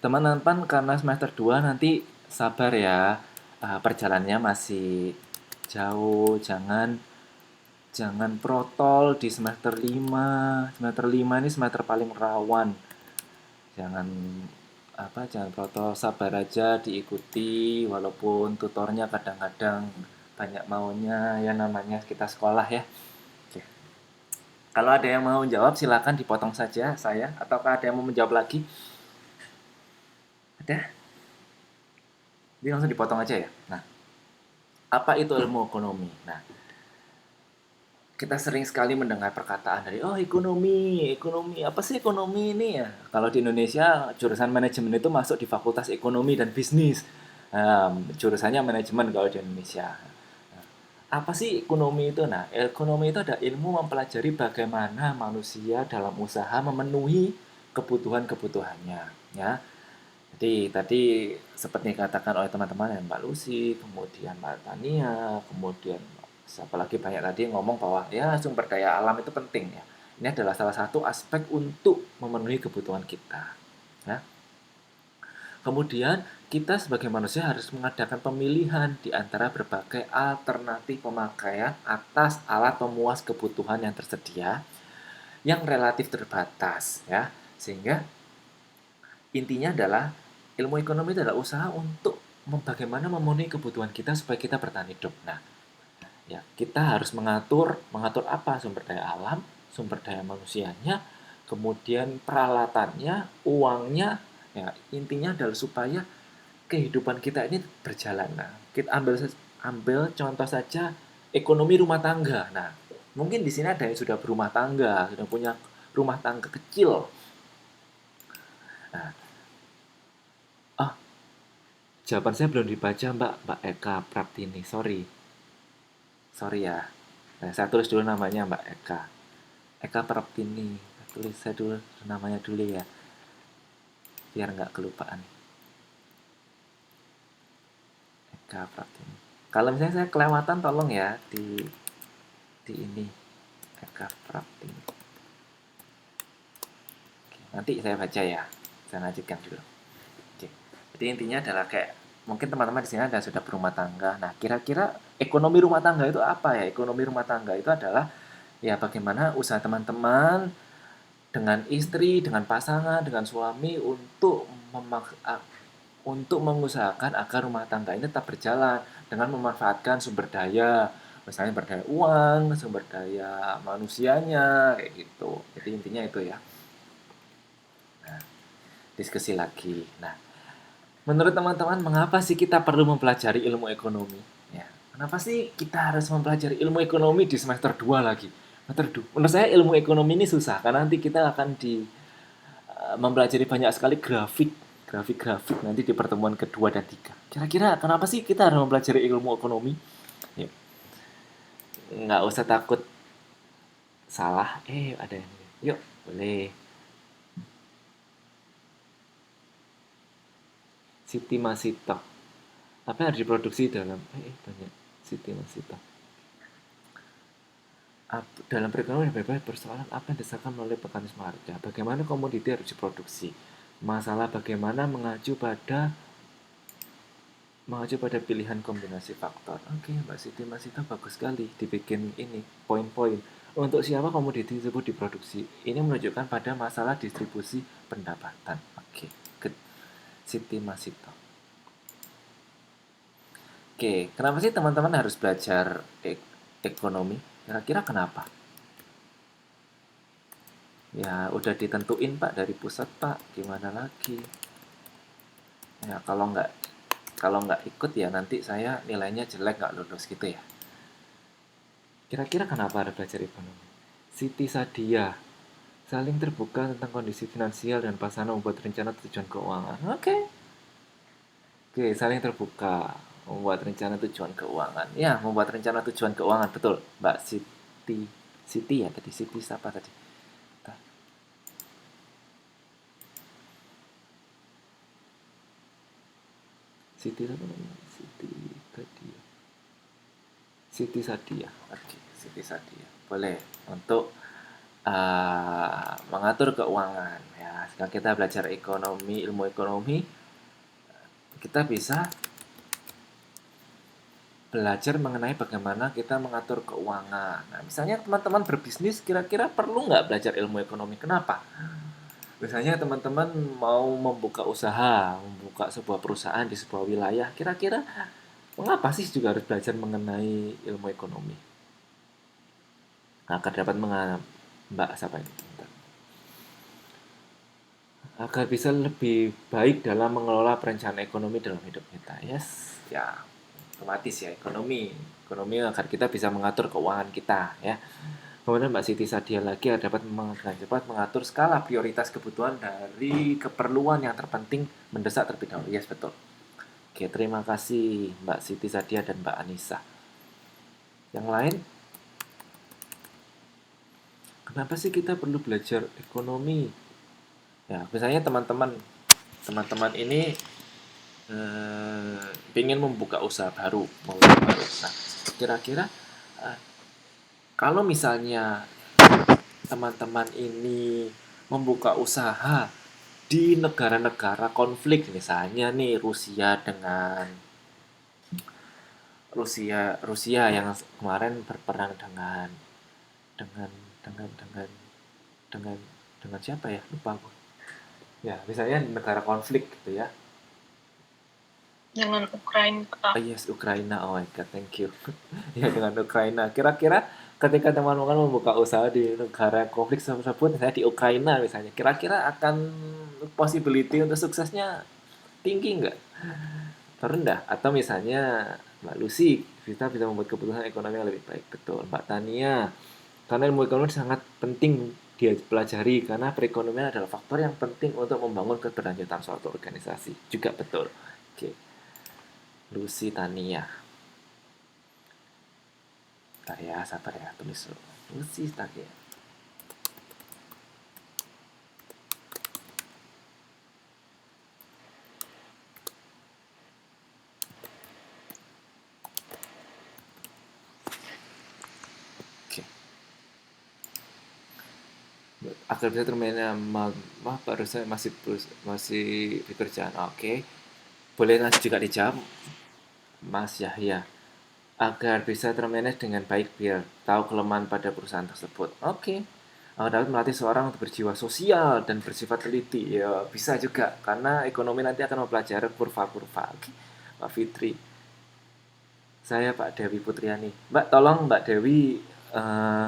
Teman-teman karena semester 2 nanti sabar ya. Perjalanannya masih jauh, jangan protol di semester 5. Semester 5 ini semester paling rawan. Jangan protol, sabar aja, diikuti walaupun tutornya kadang-kadang banyak maunya, ya namanya kita sekolah ya. Oke. Kalau ada yang mau jawab silakan dipotong saja saya, ataukah ada yang mau menjawab lagi? Ada? Jadi langsung dipotong aja ya. Nah, apa itu ilmu ekonomi? Nah, kita sering sekali mendengar perkataan dari ekonomi, apa sih ekonomi ini ya? Kalau di Indonesia jurusan manajemen itu masuk di Fakultas Ekonomi dan Bisnis. Jurusannya manajemen kalau di Indonesia. Nah, apa sih ekonomi itu? Nah, ekonomi itu ada ilmu mempelajari bagaimana manusia dalam usaha memenuhi kebutuhan-kebutuhannya, ya. Jadi tadi seperti dikatakan oleh teman-teman ya, Mbak Lucy, kemudian Mbak Tania, kemudian siapa lagi banyak tadi ngomong bahwa ya sumber daya alam itu penting ya. Ini adalah salah satu aspek untuk memenuhi kebutuhan kita. Ya. Kemudian kita sebagai manusia harus mengadakan pemilihan di antara berbagai alternatif pemakaian atas alat pemuas kebutuhan yang tersedia yang relatif terbatas ya. Sehingga intinya adalah ilmu ekonomi itu adalah usaha untuk bagaimana memenuhi kebutuhan kita supaya kita bertahan hidup. Nah, ya kita harus mengatur apa sumber daya alam, sumber daya manusianya, kemudian peralatannya, uangnya. Ya, intinya adalah supaya kehidupan kita ini berjalan. Nah, kita ambil contoh saja ekonomi rumah tangga. Nah, mungkin di sini ada yang sudah berumah tangga, sudah punya rumah tangga kecil. Nah, jawaban saya belum dibaca Mbak Eka Praptini, sorry ya. Nah, saya tulis dulu namanya Mbak Eka Praptini. Tulis saya dulu namanya dulu ya, biar nggak kelupaan. Eka Praptini. Kalau misalnya saya kelewatan tolong ya di ini Eka Praptini. Oke, nanti saya baca ya, saya lanjutkan dulu. Oke. Jadi intinya adalah kayak mungkin teman-teman di sini ada sudah berumah tangga. Nah, kira-kira ekonomi rumah tangga itu apa ya? Ekonomi rumah tangga itu adalah ya bagaimana usaha teman-teman dengan istri, dengan pasangan, dengan suami untuk mengusahakan agar rumah tangga ini tetap berjalan dengan memanfaatkan sumber daya, misalnya sumber daya uang, sumber daya manusianya, kayak gitu. Jadi intinya itu ya. Nah, diskusi lagi. Nah, menurut teman-teman, mengapa sih kita perlu mempelajari ilmu ekonomi? Ya, kenapa sih kita harus mempelajari ilmu ekonomi di semester 2 lagi? Menurut saya ilmu ekonomi ini susah, karena nanti kita akan mempelajari banyak sekali grafik nanti di pertemuan kedua dan tiga. Kira-kira kenapa sih kita harus mempelajari ilmu ekonomi? Ya. nggak usah takut salah. Ada yang yuk boleh. Siti Masita. Apa yang harus diproduksi dalam banyak Siti Masita. Dalam perekonomian bebas persoalan apa yang disahkan melalui mekanisme harga. Bagaimana komoditi harus diproduksi. Masalah bagaimana mengacu pada pilihan kombinasi faktor. Oke, Mbak Siti Masita bagus sekali dibikin ini poin-poin. Untuk siapa komoditi tersebut diproduksi? Ini menunjukkan pada masalah distribusi pendapatan. Oke, good. Siti Masita. Oke, kenapa sih teman-teman harus belajar ekonomi? Kira-kira kenapa? Ya, udah ditentuin Pak dari pusat Pak. Gimana lagi? Ya, kalau nggak ikut ya nanti saya nilainya jelek nggak lulus gitu ya. Kira-kira kenapa harus belajar ekonomi? Siti Sadia, saling terbuka tentang kondisi finansial dan pasangan membuat rencana tujuan keuangan. Oke, saling terbuka membuat rencana tujuan keuangan. Ya, membuat rencana tujuan keuangan betul, Mbak Siti. Siti ya tadi, Siti siapa tadi? Siti apa namanya? Siti Sadia. Oke, Siti Sadia. Boleh untuk mengatur keuangan. Ya, sekarang kita belajar ekonomi, ilmu ekonomi, kita bisa belajar mengenai bagaimana kita mengatur keuangan. Nah, misalnya teman-teman berbisnis, kira-kira perlu nggak belajar ilmu ekonomi? Kenapa? Misalnya teman-teman mau membuka usaha, membuka sebuah perusahaan di sebuah wilayah, kira-kira mengapa sih juga harus belajar mengenai ilmu ekonomi? Agar dapat Mbak siapa ini? Agar bisa lebih baik dalam mengelola perencanaan ekonomi dalam hidup kita. Yes, ya otomatis ya ekonomi agar kita bisa mengatur keuangan kita ya. Kemudian Mbak Siti Sadia lagi dapat cepat mengatur skala prioritas kebutuhan dari keperluan yang terpenting mendesak terlebih dahulu. Yes, betul. Oke, terima kasih Mbak Siti Sadia dan Mbak Anissa. Yang lain, kenapa sih kita perlu belajar ekonomi? Ya, misalnya teman-teman ini ingin membuka usaha baru, Nah, kira-kira kalau misalnya teman-teman ini membuka usaha di negara-negara konflik, misalnya nih Rusia yang kemarin berperang dengan dengan dengan dengan dengan dengan siapa ya, lupa aku ya, misalnya negara konflik gitu ya.
Dengan Ukraina.
Yes, Ukraina. Oh my god, thank you. Ya, dengan Ukraina. Kira-kira ketika teman-teman membuka usaha di negara konflik tersebut, misalnya di Ukraina misalnya, kira-kira akan possibility untuk suksesnya tinggi nggak? Rendah? Atau misalnya Mbak Lucy, kita bisa membuat keputusan ekonomi yang lebih baik. Betul. Mbak Tania, karena ilmu ekonomi sangat penting dia pelajari karena perekonomian adalah faktor yang penting untuk membangun keberlanjutan suatu organisasi. Juga betul. Oke. Lucy Tania. Bentar ya, sabar ya, tulis dulu. Lucy Tania. Oke. Agar bisa termainnya baru saya masih bekerjaan. Oke. Boleh langsung juga dijawab, Mas Yahya. Agar bisa termanage dengan baik biar tahu kelemahan pada perusahaan tersebut. Oke. Dapat melatih seorang untuk berjiwa sosial dan bersifat teliti. Ya, bisa juga karena ekonomi nanti akan mempelajari kurva-kurva. Oke. Mbak Fitri. Saya Pak Dewi Putriani. Mbak, tolong eh,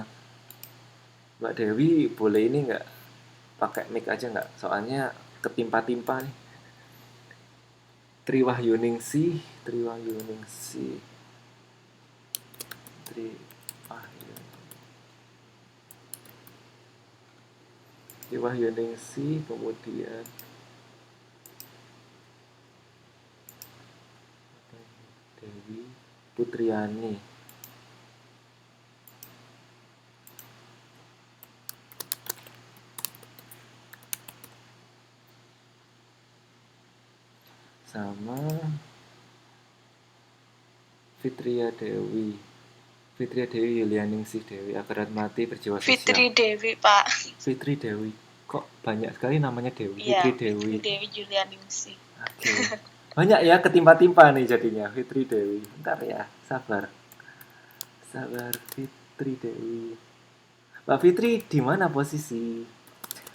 Mbak Dewi boleh ini nggak pakai mic aja nggak? Soalnya ketimpa-timpa nih. Triwahyuningsih, Triwahyuningsih. Triwahyuningsih, kemudian Dewi Putriani. sama Fitria Dewi. Fitria Dewi Yulianingsih Dewi, akhirat mati berjiwa sosial.
Fitri Dewi, Pak.
Fitri Dewi. Kok banyak sekali namanya Dewi?
Iya,
Fitri Dewi.
Fitri Dewi Julianingsih.
Oke. Banyak ya ketimpa-timpa nih jadinya. Fitri Dewi. Bentar ya, sabar. Sabar, Fitri Dewi. Mbak Fitri di mana posisi?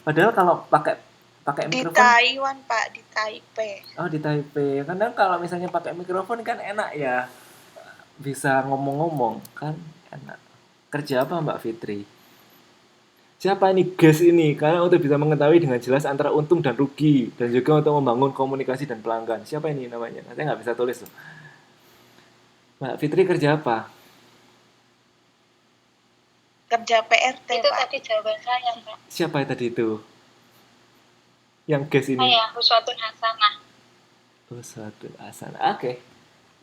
Padahal kalau pakai
Di
mikrofon.
Taiwan, Pak, di Taipei.
Oh, di Taipei. Kadang kalau misalnya pakai mikrofon kan enak ya. Bisa ngomong-ngomong kan enak. Kerja apa Mbak Fitri? Siapa ini guest ini? Karena untuk bisa mengetahui dengan jelas antara untung dan rugi dan juga untuk membangun komunikasi dan pelanggan. Siapa ini namanya? Saya nggak bisa tulis loh. Mbak Fitri kerja apa?
Kerja PRT,
Itu
Pak.
tadi jawaban saya, Pak.
Siapa tadi itu? Yang guest ini?
Saya Huswatun Hasanah.
Uswatun Hasanah. Oke.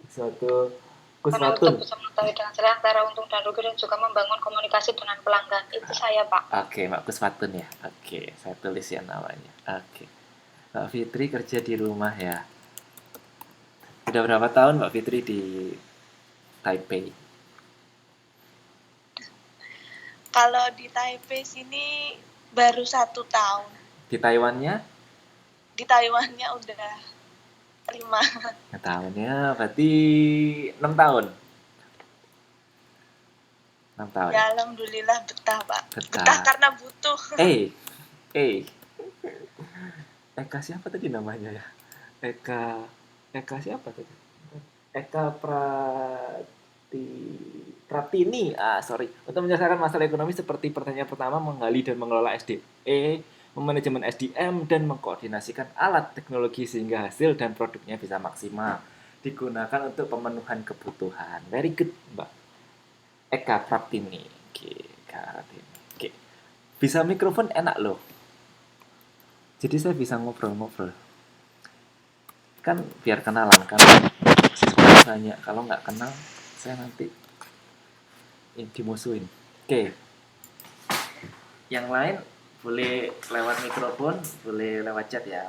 Uswatun
Karena
Kuswatun.
untuk bisa mengetahui dengan jelas antara untung dan rugi dan juga membangun komunikasi dengan pelanggan. Itu saya, Pak.
Oke, Mbak Kuswatun ya. Oke, saya tulis ya namanya. Oke. Mbak Fitri kerja di rumah ya. Udah berapa tahun Mbak Fitri di Taipei?
Kalau di Taipei sini baru 1 tahun.
Di Taiwannya?
Di Taiwannya udah 5.
Tahunnya berarti 6 tahun. 6 tahun.
Ya alhamdulillah betah, Pak.
Betah.
Betah karena butuh.
Eka siapa tadi namanya ya? Eka siapa tadi? Eka Pratini. Sorry. Untuk menyelesaikan masalah ekonomi seperti pertanyaan pertama, menggali dan mengelola SDE, manajemen SDM, dan mengkoordinasikan alat teknologi sehingga hasil dan produknya bisa maksimal digunakan untuk pemenuhan kebutuhan. Very good, Mbak Eka Pratini. Oke. Bisa mikrofon enak loh. Jadi saya bisa ngobrol-ngobrol. Kan biar kenalan kan. Siswa banyak. Kalau nggak kenal, saya nanti dimusuhin. Oke. Yang lain boleh lewat mikrofon, boleh lewat chat ya.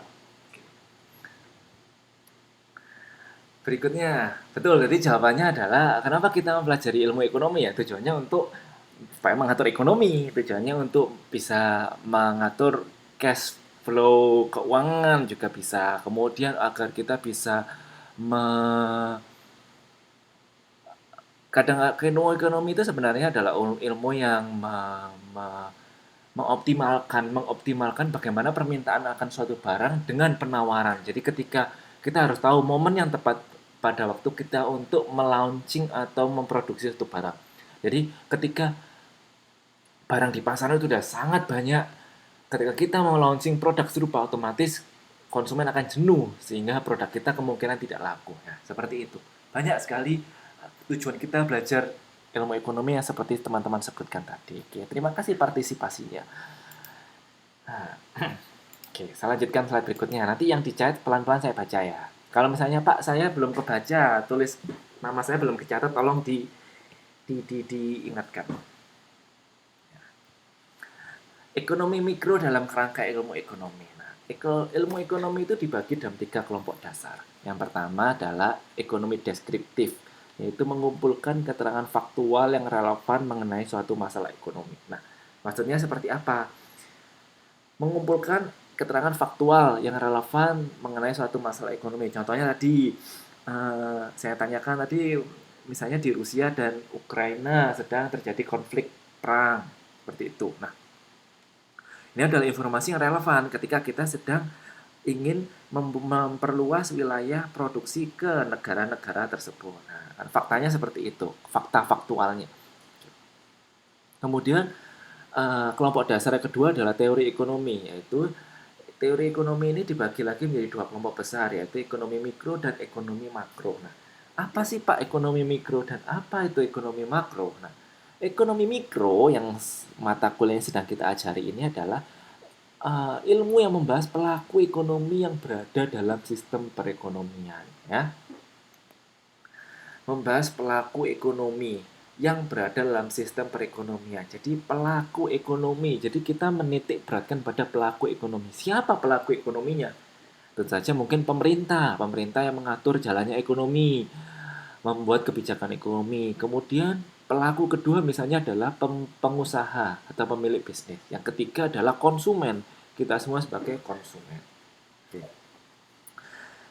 Berikutnya, betul. Jadi jawabannya adalah kenapa kita mempelajari ilmu ekonomi ya? Tujuannya untuk supaya mengatur ekonomi, tujuannya untuk bisa mengatur cash flow keuangan juga bisa. Kemudian agar kita bisa kadang ilmu ekonomi itu sebenarnya adalah ilmu yang mengoptimalkan bagaimana permintaan akan suatu barang dengan penawaran. Jadi ketika kita harus tahu momen yang tepat pada waktu kita untuk melaunching atau memproduksi suatu barang. Jadi ketika barang di pasaran itu sudah sangat banyak, ketika kita mau launching produk serupa, otomatis konsumen akan jenuh sehingga produk kita kemungkinan tidak laku. Nah, seperti itu. Banyak sekali tujuan kita belajar ilmu ekonomi yang seperti teman-teman sebutkan tadi. Oke, terima kasih partisipasinya. Nah, oke, saya lanjutkan slide berikutnya. Nanti yang dicatat pelan-pelan saya baca ya. Kalau misalnya Pak, saya belum kebaca, tulis nama saya belum dicatat, tolong diingatkan. Ekonomi mikro dalam kerangka ilmu ekonomi. Nah, ilmu ekonomi itu dibagi dalam 3 kelompok dasar. Yang pertama adalah ekonomi deskriptif, yaitu mengumpulkan keterangan faktual yang relevan mengenai suatu masalah ekonomi. Nah, maksudnya seperti apa? Mengumpulkan keterangan faktual yang relevan mengenai suatu masalah ekonomi. Contohnya tadi, saya tanyakan tadi, misalnya di Rusia dan Ukraina sedang terjadi konflik perang, seperti itu. Nah, ini adalah informasi yang relevan ketika kita sedang ingin memperluas wilayah produksi ke negara-negara tersebut. Nah, faktanya seperti itu, fakta faktualnya. Kemudian kelompok dasar yang kedua adalah teori ekonomi, yaitu teori ekonomi ini dibagi lagi menjadi 2 kelompok besar, yaitu ekonomi mikro dan ekonomi makro. Nah, apa sih Pak ekonomi mikro dan apa itu ekonomi makro? Nah, ekonomi mikro yang mata kuliah yang sedang kita ajari ini adalah ilmu yang membahas pelaku ekonomi yang berada dalam sistem perekonomian, ya. Membahas pelaku ekonomi yang berada dalam sistem perekonomian. Jadi pelaku ekonomi. Jadi kita menitik beratkan pada pelaku ekonomi. Siapa pelaku ekonominya? Tentu saja mungkin pemerintah yang mengatur jalannya ekonomi, membuat kebijakan ekonomi. Kemudian pelaku kedua misalnya adalah pengusaha atau pemilik bisnis. Yang ketiga adalah konsumen. Kita semua sebagai konsumen. Oke.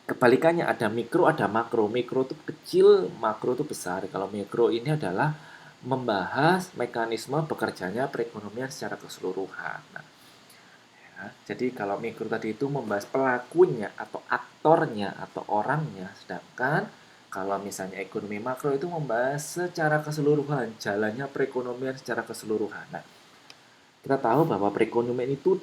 Kebalikannya ada mikro, ada makro. Mikro itu kecil, makro itu besar. Kalau mikro ini adalah membahas mekanisme bekerjanya perekonomian secara keseluruhan. Nah, ya, jadi kalau mikro tadi itu membahas pelakunya atau aktornya atau orangnya, sedangkan kalau misalnya ekonomi makro itu membahas secara keseluruhan, jalannya perekonomian secara keseluruhan. Nah, kita tahu bahwa perekonomian itu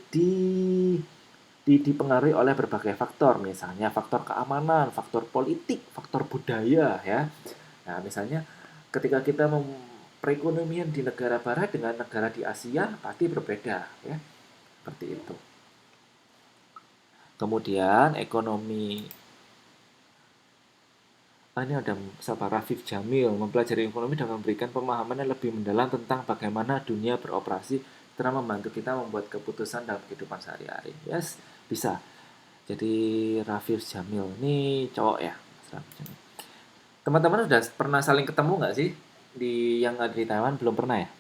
dipengaruhi oleh berbagai faktor, misalnya faktor keamanan, faktor politik, faktor budaya, ya. Nah, misalnya ketika kita perekonomian di negara barat dengan negara di Asia pasti berbeda, ya, seperti itu. Kemudian ekonomi, ini ada sahabat Rafif Jamil, mempelajari ekonomi dan memberikan pemahaman yang lebih mendalam tentang bagaimana dunia beroperasi setelah membantu kita membuat keputusan dalam kehidupan sehari-hari. Yes, bisa. Jadi Rafif Jamil ini cowok ya, Mas Rafif Jamil. Teman-teman udah pernah saling ketemu nggak sih di yang ada di Taiwan? Belum pernah ya?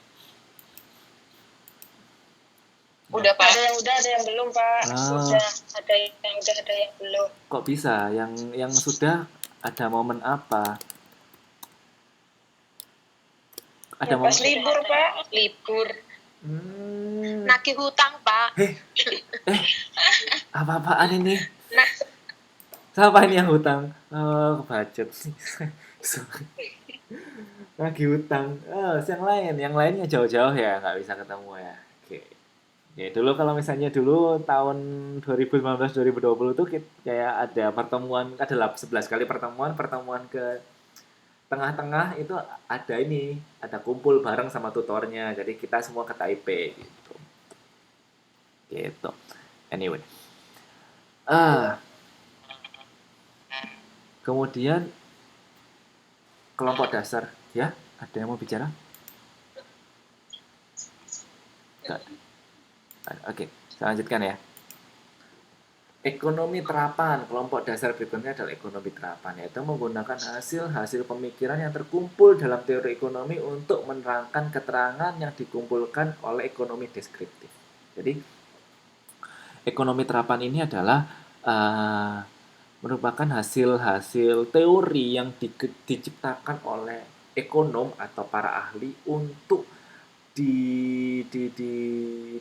Udah Pak.
Ada yang udah, ada yang belum Pak.
Udah, ada yang udah, ada yang belum.
Kok bisa? Yang sudah ada momen apa? Ada
Ya, pas
momen
libur Pak.
Libur. Nagih hutang Pak.
Apa-apaan ini?
Nah,
Siapa ini yang hutang? Oh, kebacut sih. Lagi hutang. Oh, yang lainnya jauh-jauh ya, nggak bisa ketemu ya. Oke. Ya, dulu kalau misalnya dulu tahun 2019-2020 tuh kayak ada pertemuan, ada 11 kali pertemuan ke tengah-tengah itu ada ini, ada kumpul bareng sama tutornya. Jadi kita semua ke Taipei gitu. Gitu. Anyway. Kemudian kelompok dasar, ya? Ada yang mau bicara? Enggak. Oke, saya lanjutkan ya. Ekonomi terapan, kelompok dasar berikutnya adalah ekonomi terapan, yaitu menggunakan hasil-hasil pemikiran yang terkumpul dalam teori ekonomi untuk menerangkan keterangan yang dikumpulkan oleh ekonomi deskriptif. Jadi, ekonomi terapan ini adalah merupakan hasil-hasil teori yang diciptakan oleh ekonom atau para ahli untuk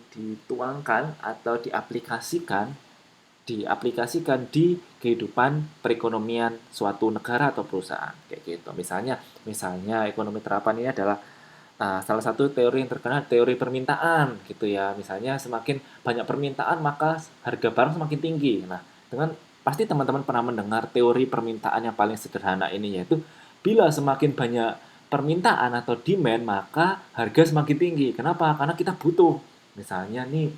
dituangkan atau diaplikasikan di kehidupan perekonomian suatu negara atau perusahaan kayak gitu. Misalnya ekonomi terapan ini adalah salah satu teori yang terkenal, teori permintaan gitu ya. Misalnya semakin banyak permintaan maka harga barang semakin tinggi. Nah, pasti teman-teman pernah mendengar teori permintaan yang paling sederhana ini, yaitu bila semakin banyak permintaan atau demand maka harga semakin tinggi. Kenapa? Karena kita butuh. Misalnya nih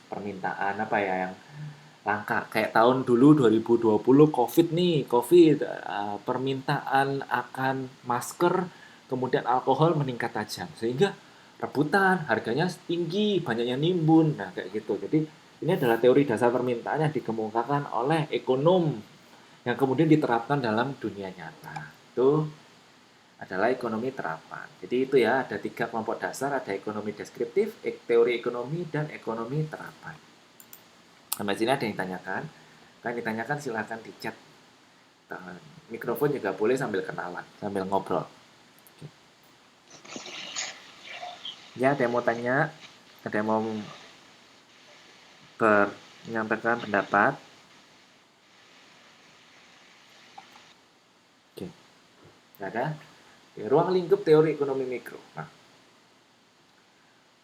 permintaan apa ya yang langka kayak tahun dulu 2020 COVID, permintaan akan masker kemudian alkohol meningkat tajam sehingga rebutan, harganya tinggi, banyak yang nimbun. Nah, kayak gitu. Jadi ini adalah teori dasar permintaan yang dikemukakan oleh ekonom yang kemudian diterapkan dalam dunia nyata. Itu adalah ekonomi terapan. Jadi itu ya, ada 3 kelompok dasar, ada ekonomi deskriptif, teori ekonomi, dan ekonomi terapan. Sampai sini ada yang ditanyakan? Kan ditanyakan silahkan di chat. Mikrofon juga boleh sambil kenalan, sambil ngobrol. Oke. Ya, ada yang mau tanya? Ada yang mau menyampaikan pendapat? Oke. Tidak ada? Ya, ruang lingkup teori ekonomi mikro. Nah,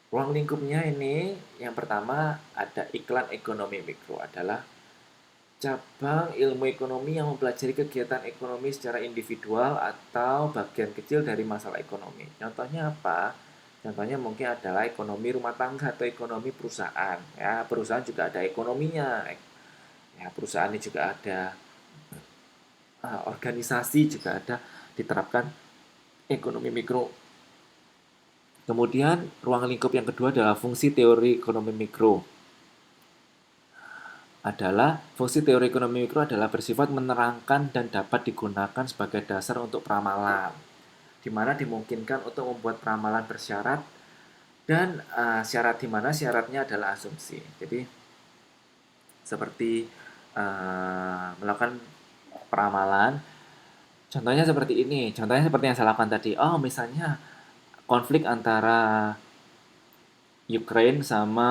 ruang lingkupnya ini yang pertama ada iklan ekonomi mikro, adalah cabang ilmu ekonomi yang mempelajari kegiatan ekonomi secara individual atau bagian kecil dari masalah ekonomi. Contohnya apa? Contohnya mungkin adalah ekonomi rumah tangga atau ekonomi perusahaan. Ya, perusahaan juga ada ekonominya. Ya, perusahaan ini juga ada organisasi juga ada, diterapkan ekonomi mikro. Kemudian ruang lingkup yang kedua adalah fungsi teori ekonomi mikro. adalah fungsi teori ekonomi mikro adalah bersifat menerangkan dan dapat digunakan sebagai dasar untuk peramalan, di mana dimungkinkan untuk membuat peramalan bersyarat dan syarat di mana syaratnya adalah asumsi. Jadi seperti melakukan peramalan, contohnya seperti ini, contohnya seperti yang saya lakukan tadi. Oh, misalnya konflik antara Ukraina sama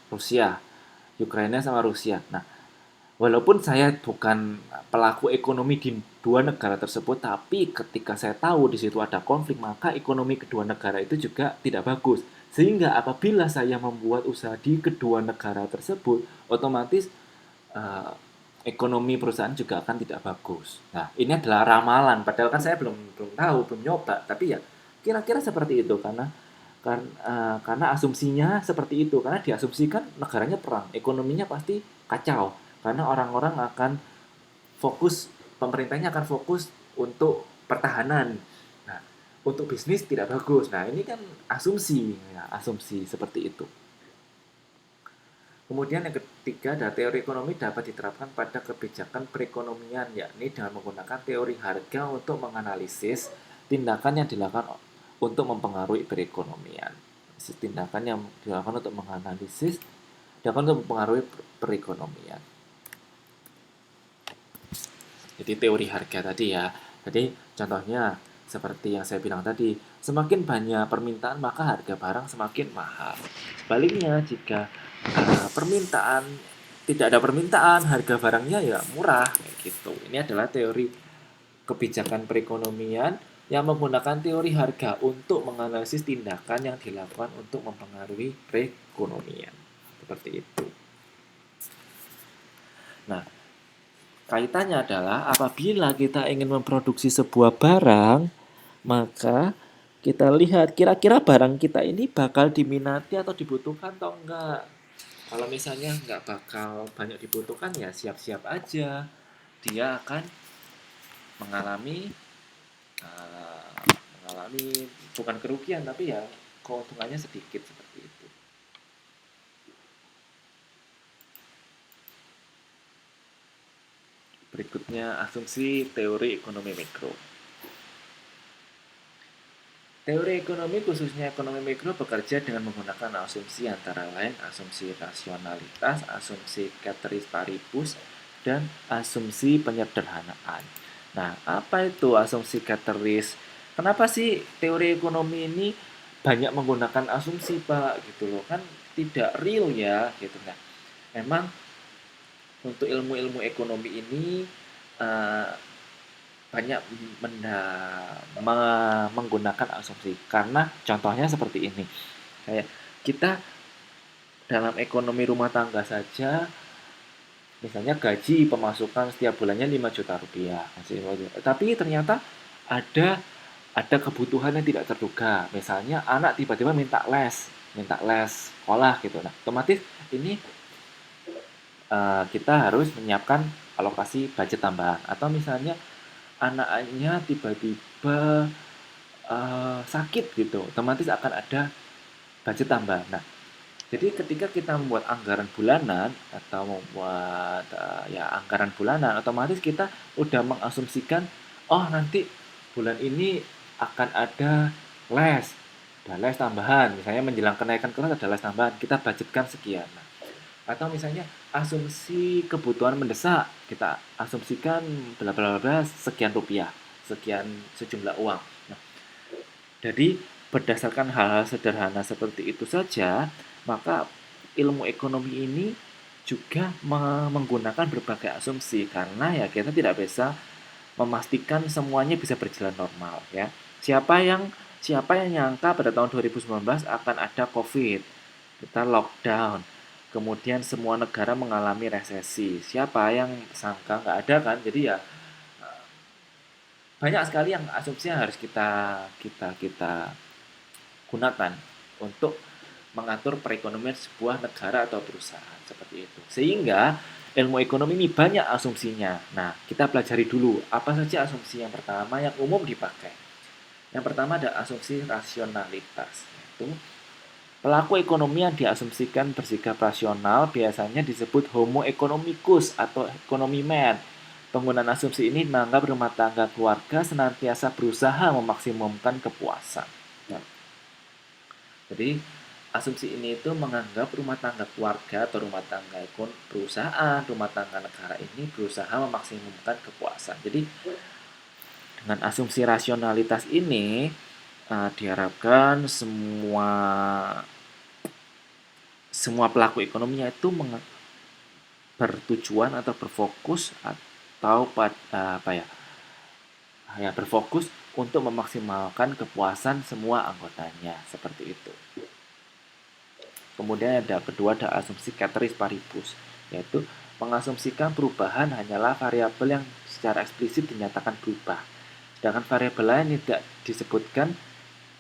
Rusia. Ukraina sama Rusia. Nah, walaupun saya bukan pelaku ekonomi di dua negara tersebut, tapi ketika saya tahu di situ ada konflik, maka ekonomi kedua negara itu juga tidak bagus. Sehingga apabila saya membuat usaha di kedua negara tersebut, otomatis eh, ekonomi perusahaan juga akan tidak bagus. Nah, ini adalah ramalan. Padahal kan saya belum belum tahu, belum nyoba. Tapi ya kira-kira seperti itu karena asumsinya seperti itu. Karena diasumsikan negaranya perang, ekonominya pasti kacau. Karena orang-orang akan fokus, pemerintahnya akan fokus untuk pertahanan. Nah, untuk bisnis tidak bagus. Nah, ini kan asumsi, ya, asumsi seperti itu. Kemudian yang ketiga adalah teori ekonomi dapat diterapkan pada kebijakan perekonomian, yakni dengan menggunakan teori harga untuk menganalisis tindakan yang dilakukan untuk mempengaruhi perekonomian. Tindakan yang dilakukan untuk menganalisis dilakukan untuk mempengaruhi perekonomian. Jadi teori harga tadi ya. Jadi contohnya seperti yang saya bilang tadi, semakin banyak permintaan maka harga barang semakin mahal. Sebaliknya jika permintaan tidak ada permintaan, harga barangnya ya murah kayak gitu. Ini adalah teori kebijakan perekonomian yang menggunakan teori harga untuk menganalisis tindakan yang dilakukan untuk mempengaruhi perekonomian. Seperti itu. Nah, kaitannya adalah apabila kita ingin memproduksi sebuah barang, maka kita lihat kira-kira barang kita ini bakal diminati atau dibutuhkan atau enggak. Kalau misalnya nggak bakal banyak dibutuhkan ya siap-siap aja. Dia akan mengalami uh, mengalami bukan kerugian tapi ya keuntungannya sedikit seperti itu. Berikutnya asumsi teori ekonomi mikro. Teori ekonomi khususnya ekonomi mikro bekerja dengan menggunakan asumsi antara lain asumsi rasionalitas, asumsi ceteris paribus, dan asumsi penyederhanaan. Nah, apa itu asumsi ceteris? Kenapa sih teori ekonomi ini banyak menggunakan asumsi, Pak? Gitu loh, kan tidak real ya, gitu. Nah, memang untuk ilmu-ilmu ekonomi ini uh, banyak menggunakan asumsi karena contohnya seperti ini kayak kita dalam ekonomi rumah tangga saja misalnya gaji pemasukan setiap bulannya 5 juta rupiah tapi ternyata ada ada kebutuhan yang tidak terduga misalnya anak tiba-tiba minta les sekolah gitu nah otomatis ini kita harus menyiapkan alokasi budget tambahan atau misalnya anaknya tiba-tiba sakit gitu, otomatis akan ada budget tambah. Nah, jadi ketika kita membuat anggaran bulanan atau membuat ya anggaran bulanan, otomatis kita udah mengasumsikan, oh nanti bulan ini akan ada les, ada les tambahan. Misalnya menjelang kenaikan kelas ada les tambahan, kita budgetkan sekian. Nah, atau misalnya asumsi kebutuhan mendesak, kita asumsikan bla bla bla sekian rupiah, sekian sejumlah uang. Nah, jadi berdasarkan hal-hal sederhana seperti itu saja, maka ilmu ekonomi ini juga menggunakan berbagai asumsi karena ya kita tidak bisa memastikan semuanya bisa berjalan normal ya. Siapa yang nyangka pada tahun 2019 akan ada COVID, kita lockdown, kemudian semua negara mengalami resesi. Siapa yang sangka nggak ada kan? Jadi ya banyak sekali yang asumsi yang harus kita gunakan untuk mengatur perekonomian sebuah negara atau perusahaan seperti itu. Sehingga ilmu ekonomi ini banyak asumsinya. Nah, kita pelajari dulu apa saja asumsi yang pertama yang umum dipakai. Yang pertama ada asumsi rasionalitas, yaitu Pelaku ekonomi yang diasumsikan bersikap rasional biasanya disebut homo economicus atau economy man. Penggunaan asumsi ini menganggap rumah tangga keluarga senantiasa berusaha memaksimumkan kepuasan. Nah, jadi asumsi ini itu menganggap rumah tangga keluarga atau rumah tangga perusahaan, rumah tangga negara ini berusaha memaksimumkan kepuasan. Jadi dengan asumsi rasionalitas ini diharapkan semua pelaku ekonominya itu bertujuan atau berfokus atau berfokus untuk memaksimalkan kepuasan semua anggotanya seperti itu. Kemudian ada kedua, ada asumsi ceteris paribus, yaitu mengasumsikan perubahan hanyalah variabel yang secara eksplisit dinyatakan berubah, sedangkan variabel lain tidak disebutkan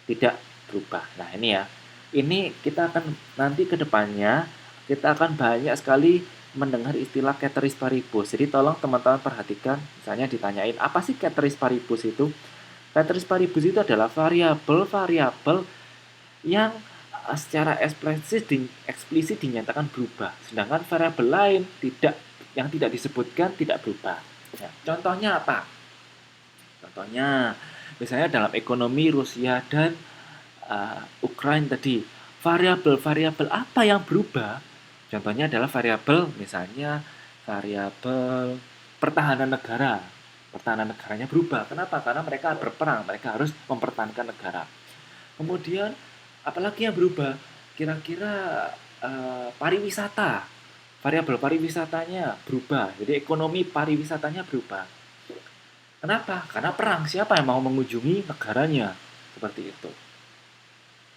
tidak berubah. Nah ini ya, ini kita akan nanti ke depannya kita akan banyak sekali mendengar istilah ceteris paribus. Jadi tolong teman-teman perhatikan, misalnya ditanyain apa sih ceteris paribus itu? Ceteris paribus itu adalah variabel-variabel yang secara eksplisit dinyatakan berubah, sedangkan variabel lain yang tidak disebutkan tidak berubah. Ya, contohnya apa? Contohnya, misalnya dalam ekonomi Rusia dan Ukraina tadi, variabel-variabel apa yang berubah? Contohnya adalah misalnya variabel pertahanan negara. Pertahanan negaranya berubah. Kenapa? Karena mereka berperang, mereka harus mempertahankan negara. Kemudian apalagi yang berubah? Kira-kira pariwisata. Variabel pariwisatanya berubah. Jadi ekonomi pariwisatanya berubah. Kenapa? Karena perang. Siapa yang mau mengunjungi negaranya? Seperti itu.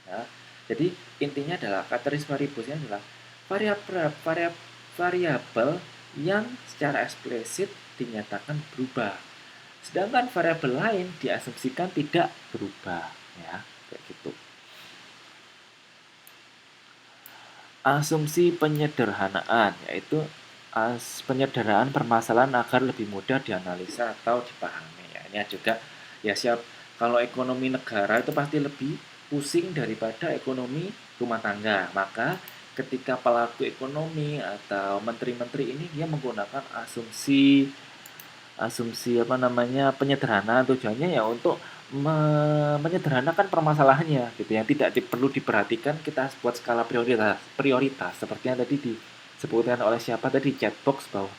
Ya. Jadi intinya adalah ceteris paribusnya adalah variabel yang secara eksplisit dinyatakan berubah. Sedangkan variabel lain diasumsikan tidak berubah. Ya, kayak gitu. Asumsi penyederhanaan, yaitu penyederhanaan permasalahan agar lebih mudah dianalisa atau dipahami. Ya, ini juga ya kalau ekonomi negara itu pasti lebih pusing daripada ekonomi rumah tangga. Maka ketika pelaku ekonomi atau menteri-menteri ini dia menggunakan asumsi penyederhanaan, tujuannya ya untuk menyederhanakan permasalahannya gitu, yang tidak perlu diperhatikan. Kita buat skala prioritas seperti yang tadi disebutkan oleh siapa tadi chatbox, bahwa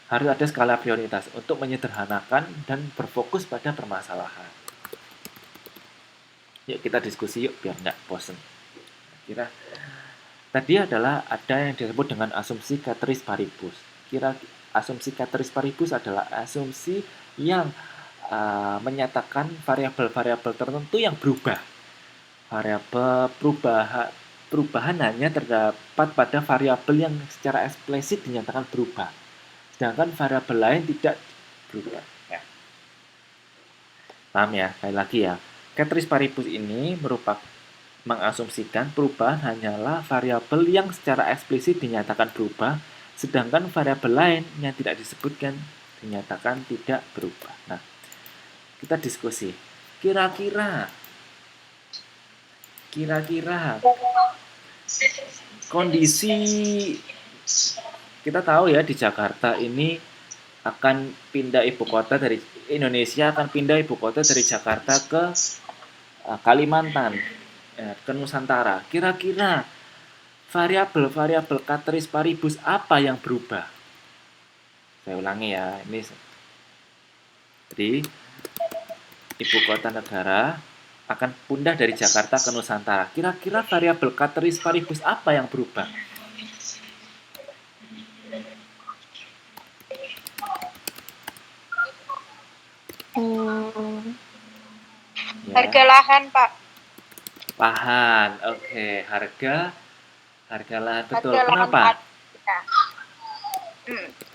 harus ada skala prioritas untuk menyederhanakan dan berfokus pada permasalahan. Yuk kita diskusi yuk biar nggak bosen. Kira tadi adalah ada yang disebut dengan asumsi ceteris paribus. Asumsi ceteris paribus adalah asumsi yang menyatakan variabel-variabel tertentu yang berubah. Variabel perubahan hanya terdapat pada variabel yang secara eksplisit dinyatakan berubah, sedangkan variabel lain tidak berubah. Ya. Paham ya? Sekali lagi ya. Ceteris paribus ini mengasumsikan perubahan hanyalah variabel yang secara eksplisit dinyatakan berubah, sedangkan variabel lain yang tidak disebutkan dinyatakan tidak berubah. Nah, kita diskusi. Kira-kira kondisi, kita tahu ya di Jakarta ini akan pindah ibu kota dari Indonesia, akan pindah ibu kota dari Jakarta ke Kalimantan, ke Nusantara. Kira-kira variabel ceteris paribus apa yang berubah? Saya ulangi ya, ini jadi ibu kota negara akan pindah dari Jakarta ke Nusantara. Kira-kira variabel ceteris paribus apa yang berubah?
Ya. Harga lahan, Pak.
Lahan, oke. Harga lahan, betul.
Harga
kenapa?
Lahan, ya.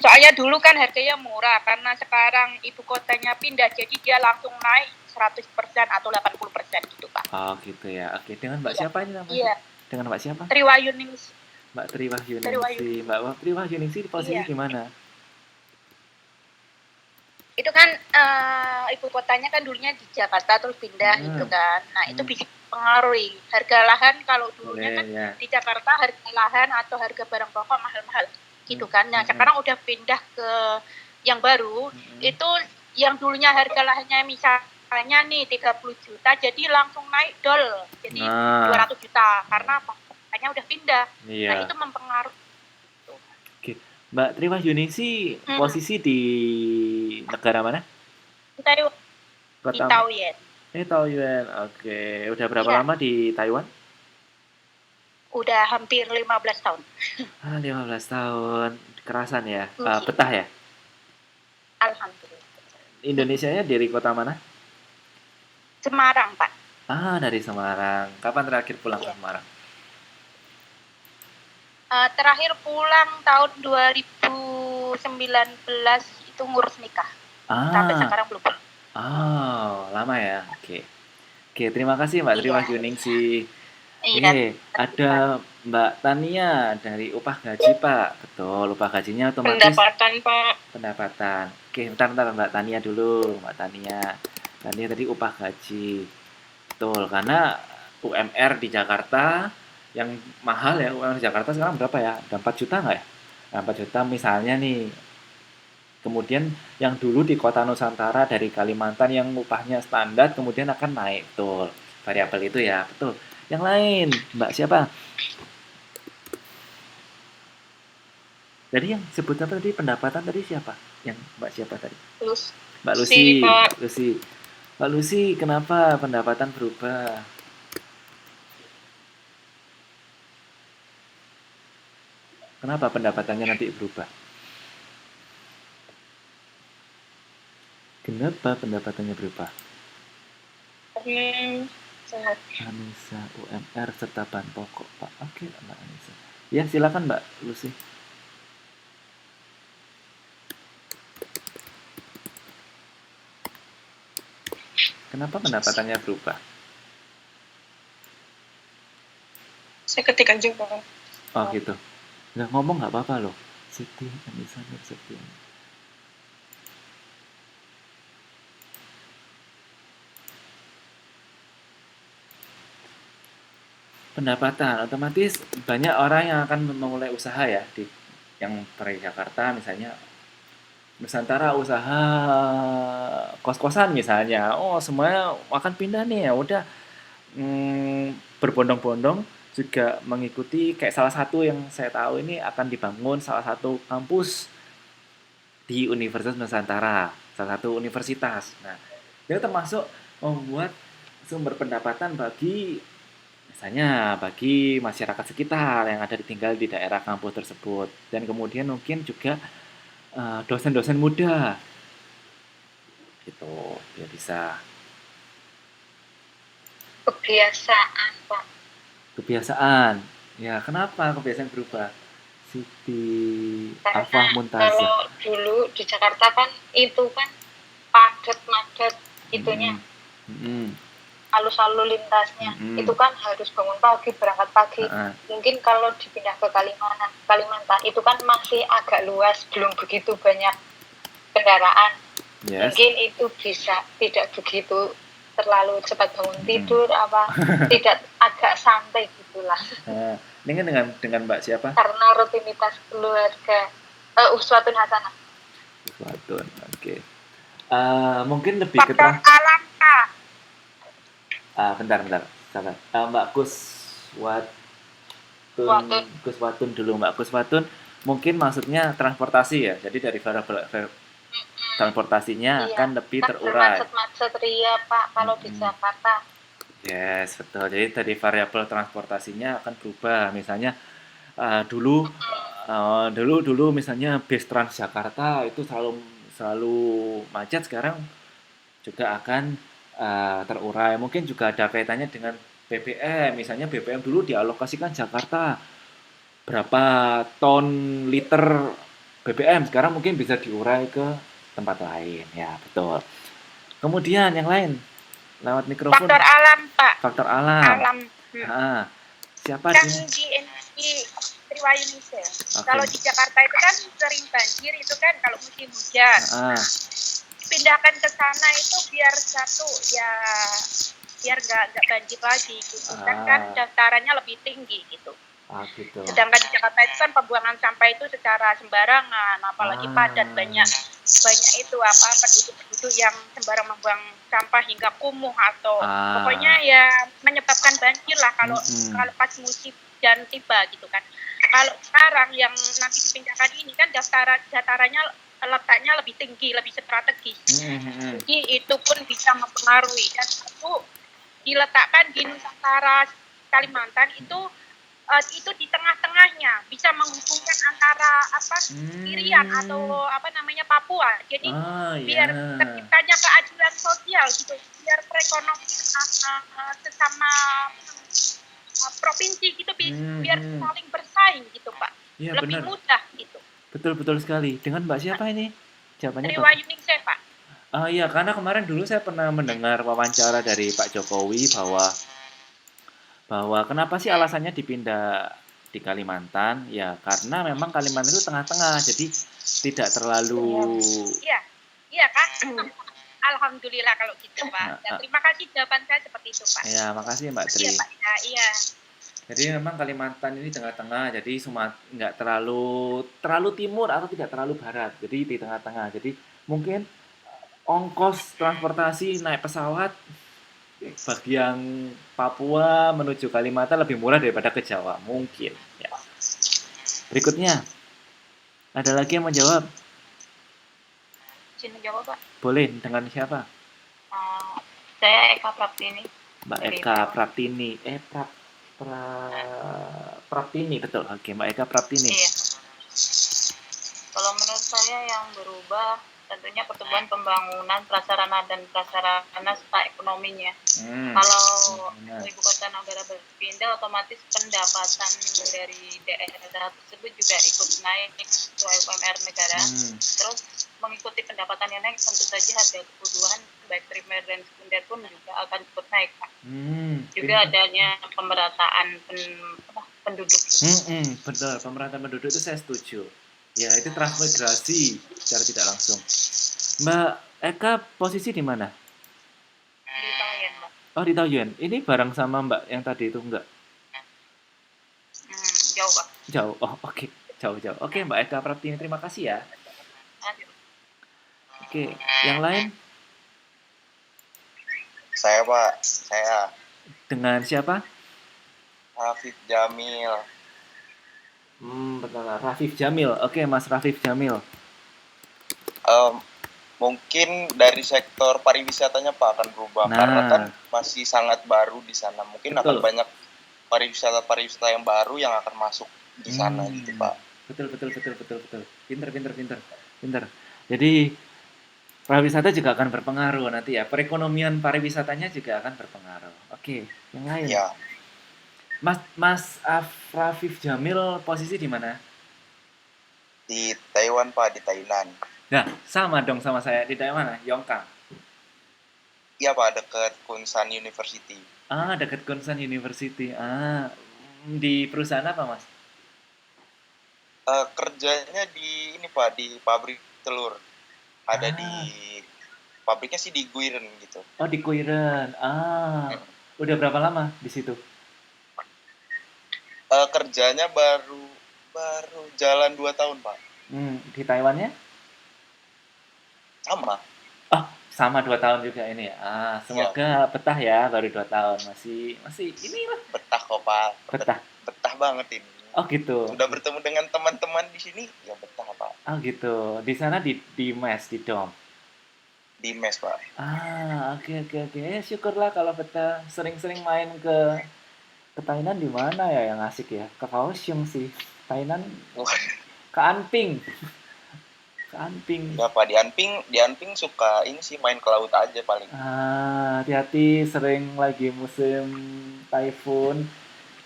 Soalnya dulu kan harganya murah, karena sekarang ibu kotanya pindah, jadi dia langsung naik 100% atau 80% gitu, Pak.
Oh gitu ya. Oke, dengan Mbak siapa ini namanya?
Iya.
Dengan Mbak siapa?
Triwayuningsi.
Mbak Triwayuningsi. Mbak Triwayuningsi di posisi gimana?
Itu kan ibu kotanya kan dulunya di Jakarta terus pindah gitu kan. Nah, itu
mempengaruhi harga lahan. Kalau dulunya
Boleh
kan
ya.
di Jakarta harga lahan atau harga barang pokok mahal-mahal gitu kan. Nah, sekarang udah pindah ke yang baru, itu yang dulunya harga lahannya misalnya nih 30 juta, jadi langsung naik jadi 200 juta karena makanya udah pindah.
Iya.
Nah, itu mempengaruhi.
Oke. Mbak Triwahyuningsi posisi di negara mana?
Taiwan. Di
Kota
Taoyuan.
Taoyuan. Oke. Udah berapa
Iya.
lama di Taiwan?
Udah hampir 15 tahun.
15 tahun. Kerasan ya? Betah ya?
Alhamdulillah.
Indonesianya dari kota mana?
Semarang, Pak.
Dari Semarang. Kapan terakhir pulang ke Semarang?
Terakhir pulang tahun 2019 itu ngurus nikah. Sampai sekarang belum pulang.
Lama ya. Oke, terima kasih Mbak Triwahyuningsi.
Iya.
Ada Mbak Tania dari upah gaji, Pak. Betul, upah gajinya otomatis
Pendapatan, Pak.
pendapatan. Oke, bentar Mbak Tania dulu. Mbak Tania tadi upah gaji. Betul, karena UMR di Jakarta yang mahal ya, UMR di Jakarta sekarang berapa ya? Ada 4 juta nggak ya? 4 juta misalnya nih. Kemudian yang dulu di kota Nusantara dari Kalimantan yang upahnya standar kemudian akan naik. Betul, variabel itu ya, betul. Yang lain, Mbak siapa? Jadi yang sebut apa tadi, pendapatan tadi siapa? Yang Mbak siapa tadi? Mbak Lucy. Mbak Lucy, kenapa pendapatan berubah? Kenapa pendapatannya nanti berubah? Kenapa pendapatannya berubah? Anissa, UMR serta bahan pokok, Pak. Oke, Mbak Anissa. Ya, silakan Mbak Lucy. Kenapa pendapatannya berubah?
Saya ketikkan juga.
Oh gitu. Nggak ngomong nggak apa-apa loh. Siti Anissa Nursetia. Pendapatan otomatis banyak orang yang akan memulai usaha ya di yang dari Jakarta misalnya Nusantara usaha kos-kosan misalnya, semuanya akan pindah nih ya udah berbondong-bondong juga mengikuti kayak salah satu yang saya tahu ini akan dibangun salah satu kampus di Universitas Nusantara, salah satu universitas. Nah, itu termasuk membuat sumber pendapatan bagi misalnya bagi masyarakat sekitar yang ada tinggal di daerah kampus tersebut dan kemudian mungkin juga dosen-dosen muda gitu ya bisa
Kebiasaan, Pak.
Kebiasaan ya, kenapa kebiasaan berubah? Siti Afah
Karena
Muntazah.
kalau dulu di Jakarta kan itu kan padat itunya. Alus lalu lintasnya itu kan harus bangun pagi, berangkat pagi. Mungkin kalau dipindah ke Kalimantan itu kan masih agak luas, belum begitu banyak kendaraan. Mungkin itu bisa tidak begitu terlalu cepat bangun tidur tidak agak santai gitulah.
Ini kan dengan Mbak siapa?
Karena rutinitas keluarga Uswatun Hasanah.
Uswatun, oke. Mungkin lebih ke
alam, Kak.
Bentar. Sabar. Mbak Kuswatun dulu. Mbak Kuswatun mungkin maksudnya transportasi ya. Jadi dari variabel transportasinya akan lebih terurai.
Macet-macet ria, Pak, kalau di Jakarta.
Yes, betul. Jadi dari variabel transportasinya akan berubah. Misalnya dulu misalnya bis Transjakarta itu selalu macet, sekarang juga akan terurai. Mungkin juga ada kaitannya dengan BBM. Misalnya BBM dulu dialokasikan Jakarta berapa ton liter BBM, sekarang mungkin bisa diurai ke tempat lain. Ya, betul. Kemudian yang lain lewat mikrofon.
Faktor alam, Pak.
Faktor alam. Siapa
kan di energi Triwahyuningsi. Kalau di Jakarta itu kan sering banjir itu kan kalau musim hujan. Pindahkan ke sana itu biar satu ya biar nggak banjir lagi gitu kan
Ah.
daftarannya lebih tinggi gitu.
Gitu.
Sedangkan di Jakarta itu kan pembuangan sampah itu secara sembarangan, apalagi padat banyak itu penduduk yang sembarang membuang sampah hingga kumuh atau pokoknya ya menyebabkan banjir lah kalau pas musim hujan tiba gitu kan. Kalau sekarang yang nanti dipindahkan ini kan datarannya letaknya lebih tinggi, lebih strategis. Jadi itu pun bisa mempengaruhi dan satu diletakkan di Nusantara Kalimantan itu di tengah-tengahnya bisa menghubungkan antara Irian atau Papua. Jadi biar terciptanya keadilan sosial gitu, biar perekonomian sesama provinsi gitu biar saling bersaing gitu Pak.
Ya,
lebih
benar.
Mudah gitu.
Betul sekali. Dengan Mbak siapa ini? Jawabannya
dari Wayuningsih Pak.
Iya, karena kemarin dulu saya pernah mendengar wawancara dari Pak Jokowi bahwa kenapa sih alasannya dipindah di Kalimantan? Ya, karena memang Kalimantan itu tengah-tengah, jadi tidak terlalu.
Iya Kak. Alhamdulillah kalau gitu Pak. Dan terima kasih jawaban saya seperti itu Pak.
Ya, makasih Mbak Tri.
Iya Pak. Iya.
Jadi memang Kalimantan ini tengah-tengah, jadi nggak terlalu timur atau tidak terlalu barat, jadi di tengah-tengah. Jadi mungkin ongkos transportasi naik pesawat bagi yang Papua menuju Kalimantan lebih murah daripada ke Jawa, mungkin. Ya. Berikutnya, ada lagi yang mau jawab?
Izin menjawab Pak.
Boleh, dengan siapa?
Saya Eka Praptini.
Mbak Eka Praptini. Praptini, betul. Oke, Mbak Eka Praptini.
Iya. Kalau menurut saya yang berubah tentunya pertumbuhan pembangunan prasarana dan prasarana serta ekonominya. Kalau ibu kota negara berpindah, otomatis pendapatan dari daerah tersebut juga ikut naik sesuai UMR negara. Terus mengikuti pendapatan yang naik, tentu saja harga kebutuhan baik primer dan sekunder pun juga akan ikut naik, Pak. Juga adanya pemerataan penduduk.
Betul, pemerataan penduduk itu saya setuju. Ya, itu transmigrasi secara tidak langsung. Mbak Eka posisi di mana?
Di Taoyuan, Mbak.
Oh, di Taoyuan. Ini bareng sama Mbak yang tadi itu enggak?
Jauh, Pak.
Jauh. Oh, oke. Jauh. Oke, Mbak Eka Praptini, terima kasih ya. Oke, yang lain?
Saya, Pak. Saya.
Dengan siapa?
Rafif Jamil.
Betul, Rafif Jamil. Oke, Mas Rafif Jamil.
Mungkin dari sektor pariwisatanya Pak akan berubah karena kan masih sangat baru di sana. Mungkin akan banyak pariwisata yang baru yang akan masuk di sana gitu Pak.
Betul. Pinter. Jadi pariwisata juga akan berpengaruh nanti ya. Perekonomian pariwisatanya juga akan berpengaruh. Oke, yang lain.
Ya.
Mas Rafif Jamil posisi di mana?
Di Taiwan Pak, di Thailand.
Nah, sama dong sama saya. Di daerah mana? Yongkang.
Iya Pak, dekat Kunsan University.
Dekat Kunsan University. Di perusahaan apa Mas?
Kerjanya di ini Pak, di pabrik telur. Ada di pabriknya sih di Guiren gitu.
Oh, di Guiren. Udah berapa lama di situ?
Kerjanya baru jalan 2 tahun Pak.
Di Taiwannya?
Sama.
Sama 2 tahun juga ini ya. Semoga betah ya, baru 2 tahun. Masih inilah.
Betah kok Pak. Betah banget ini.
Oh gitu.
Sudah bertemu dengan teman-teman di sini, ya betah Pak.
Oh gitu. Di sana di mes, di dom.
Di mes Pak.
Oke. Syukurlah kalau betah. Sering-sering main ke Thailand di mana ya yang asik ya? Ke Kaohsiung sih. Thailand. Ke Anping.
Ya Pak, di Anping suka ini sih main ke laut aja paling.
Hati-hati, sering lagi musim typhoon.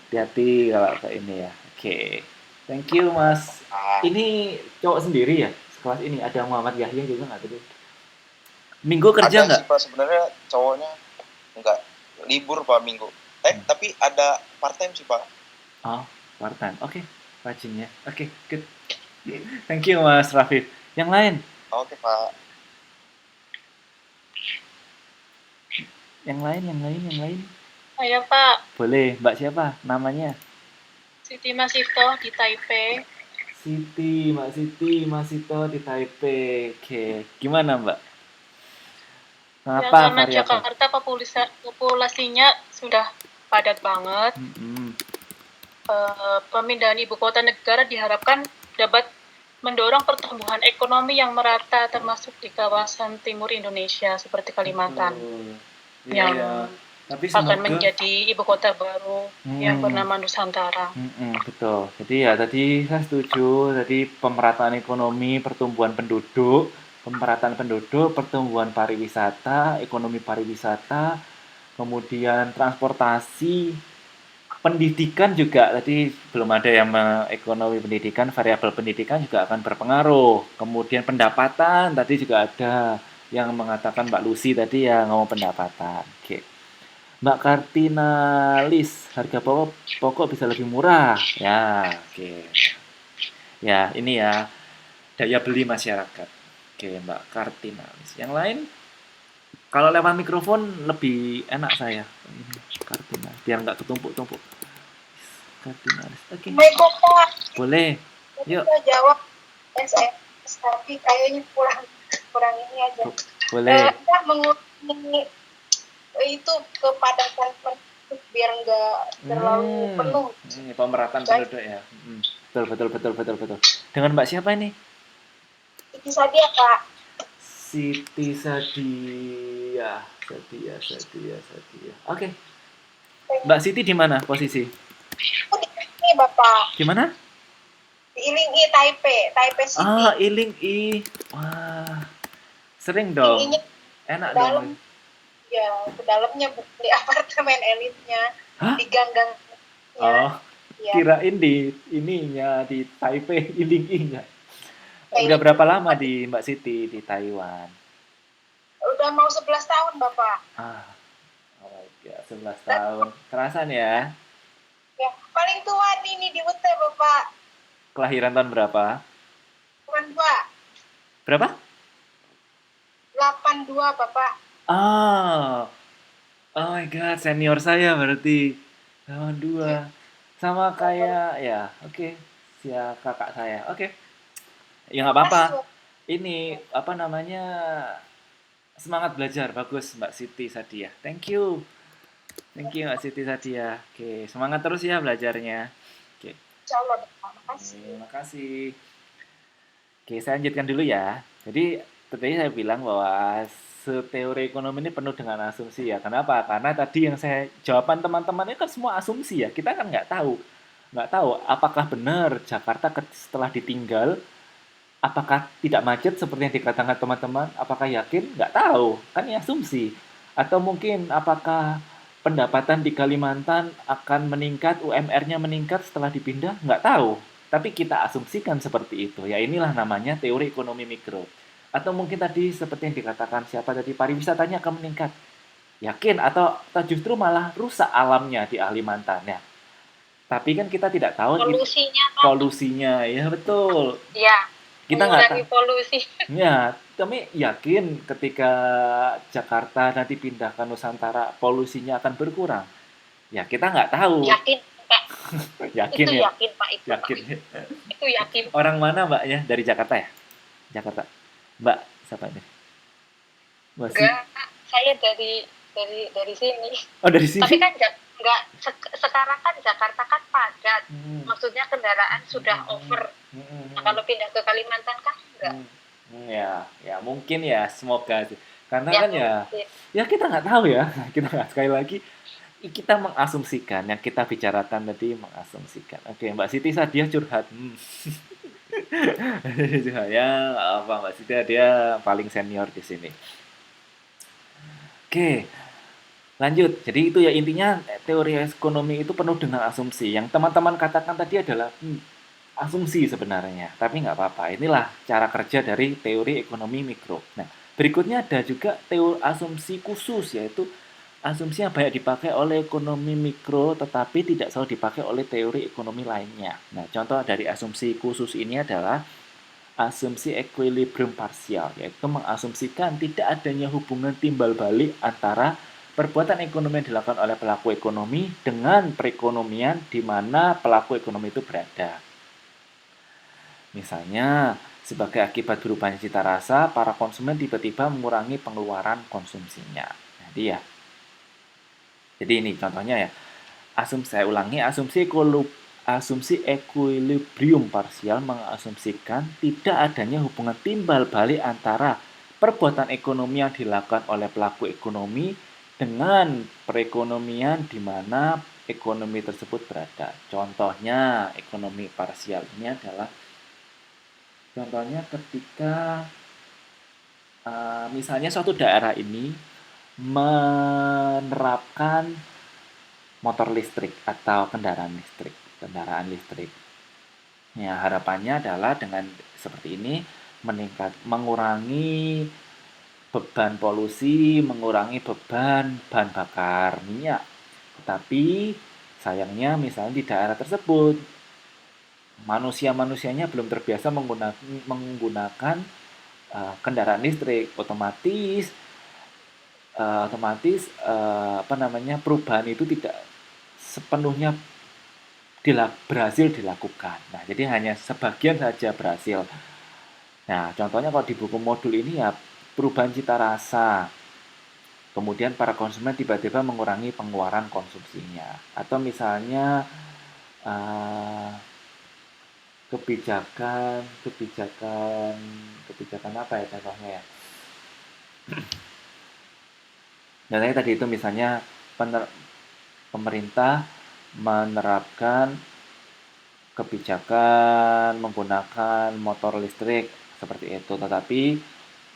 Hati-hati kalau ke ini ya. Oke. Thank you Mas. Ini cowok sendiri ya? Sekelas ini ada Muhammad Yahya juga nggak tuh? Minggu kerja nggak?
Ada sih Pak, sebenarnya cowoknya nggak libur Pak minggu. Tapi ada part time sih Pak.
Oh, part time. Oke, rajin ya. Oke, good. Thank you Mas Rafif. Yang lain?
Oke Pak.
Yang lain.
Saya Pak.
Boleh, Mbak siapa namanya?
Siti Masito di Taipei.
Mbak Siti Masito di Taipei. Oke, gimana Mbak?
Ya,
Kenapa
karena
variabel?
Jakarta populasinya sudah padat banget. Pemindahan ibu kota negara diharapkan dapat mendorong pertumbuhan ekonomi yang merata termasuk di kawasan timur Indonesia seperti Kalimantan yang
Tapi
akan menjadi ibu kota baru yang bernama Nusantara.
Betul. Jadi ya tadi saya setuju. Tadi pemerataan ekonomi, pertumbuhan penduduk, pertumbuhan pariwisata, ekonomi pariwisata, kemudian transportasi, pendidikan juga tadi belum ada yang ekonomi pendidikan, variabel pendidikan juga akan berpengaruh. Kemudian pendapatan tadi juga ada yang mengatakan Mbak Lucy tadi ya ngomong pendapatan. Oke. Mbak Kartinalis, harga pokok bisa lebih murah. Ya, oke. Ya, ini ya daya beli masyarakat. Oke, Mbak Kartinalis. Yang lain kalau lewat mikrofon lebih enak saya. Ini Kartinalis biar nggak ketumpuk-tumpuk. Kartinalis. Oke. Boleh. Yuk.
Kita jawab SMS tapi kayaknya kurang ini aja.
Boleh.
Kita mengurangi itu kepadatan penduduk biar nggak terlalu penuh.
Pemerataan penduduk ya. Betul. Dengan Mbak siapa ini?
Siti Sadia, Kak.
Siti Sadia. Oke. Mbak Siti di mana posisi?
Aku di sini, Bapak.
Di mana?
Di Iling-i, Taipei City.
Ah, Iling-i. Wah. Sering dong.
Iling-inya
enak
dalam,
dong.
Ya, ke dalamnya di apartemen elitnya.
Hah?
Di gang-gang.
Oh.
Ya.
Kirain di ininya di Taipei, Iling-i-nya. Udah berapa lama di Mbak Siti di Taiwan?
Udah mau 11 tahun, Bapak.
Oh my God, 11 tahun. Kerasan ya?
Ya, paling tua ini di Ute, Bapak.
Kelahiran tahun berapa?
82.
Berapa?
82, Bapak.
Oh my God, senior saya berarti. Tahun 2. Sama kayak, ya, oke. Kakak saya, oke. Ya nggak apa-apa. Ini apa namanya, semangat belajar, bagus Mbak Siti Sadia. Thank you Mbak Siti Sadia. Oke, semangat terus ya belajarnya. Oke.
Insyaallah, makasih.
Terima kasih. Oke, saya lanjutkan dulu ya. Jadi tadi saya bilang bahwa teori ekonomi ini penuh dengan asumsi ya. Kenapa? Karena tadi yang jawaban teman-teman ini kan semua asumsi ya. Kita kan nggak tahu apakah benar Jakarta setelah ditinggal apakah tidak macet seperti yang dikatakan teman-teman? Apakah yakin? Nggak tahu. Kan ini asumsi. Atau mungkin apakah pendapatan di Kalimantan akan meningkat, UMR-nya meningkat setelah dipindah? Nggak tahu. Tapi kita asumsikan seperti itu. Ya inilah namanya teori ekonomi mikro. Atau mungkin tadi seperti yang dikatakan siapa tadi, pariwisatanya akan meningkat. Yakin atau justru malah rusak alamnya di Kalimantan ya. Tapi kan kita tidak tahu polusinya. Ya betul.
Ya.
Kita nggak tahu
polusi.
Ya, kami yakin ketika Jakarta nanti pindah ke Nusantara polusinya akan berkurang. Ya kita nggak tahu.
Yakin Pak.
Yakin
itu
ya.
Yakin Pak itu.
Yakin.
Pak. Itu yakin.
Orang mana Mbaknya? Dari Jakarta ya? Jakarta. Mbak siapa ini?
Enggak, saya dari sini.
Oh dari sini.
Tapi kan enggak sekarang kan Jakarta kan padat. Maksudnya kendaraan sudah over. Nah, kalau pindah ke Kalimantan kan enggak.
Ya mungkin ya, semoga sih. Karena ya, kan ya kita nggak tahu ya. Sekali lagi kita mengasumsikan yang kita bicarakan tadi mengasumsikan. Oke, Mbak Siti Sadia curhat. Ya apa Mbak Siti dia paling senior di sini. Oke. Lanjut, jadi itu ya intinya teori ekonomi itu penuh dengan asumsi. Yang teman-teman katakan tadi adalah asumsi sebenarnya, tapi nggak apa-apa. Inilah cara kerja dari teori ekonomi mikro. Nah, berikutnya ada juga teori asumsi khusus, yaitu asumsi yang banyak dipakai oleh ekonomi mikro, tetapi tidak selalu dipakai oleh teori ekonomi lainnya. Nah, contoh dari asumsi khusus ini adalah asumsi equilibrium parsial, yaitu mengasumsikan tidak adanya hubungan timbal balik antara perbuatan ekonomi yang dilakukan oleh pelaku ekonomi dengan perekonomian di mana pelaku ekonomi itu berada. Misalnya, sebagai akibat berubahnya cita rasa, para konsumen tiba-tiba mengurangi pengeluaran konsumsinya. Jadi ini contohnya ya. Saya ulangi, asumsi equilibrium parsial mengasumsikan tidak adanya hubungan timbal balik antara perbuatan ekonomi yang dilakukan oleh pelaku ekonomi dengan perekonomian di mana ekonomi tersebut berada. Contohnya, ekonomi parsial ini adalah contohnya ketika misalnya suatu daerah ini menerapkan motor listrik atau kendaraan listrik. Ya, harapannya adalah dengan seperti ini mengurangi beban polusi, mengurangi beban bahan bakar minyak. Tetapi sayangnya misalnya di daerah tersebut manusianya belum terbiasa menggunakan kendaraan listrik, otomatis perubahan itu tidak sepenuhnya berhasil dilakukan. Nah, jadi hanya sebagian saja berhasil. Nah, contohnya kalau di buku modul ini ya perubahan cita rasa. Kemudian para konsumen tiba-tiba mengurangi pengeluaran konsumsinya. Atau misalnya kebijakan apa ya contohnya ya? Contohnya tadi itu misalnya pemerintah menerapkan kebijakan menggunakan motor listrik seperti itu, tetapi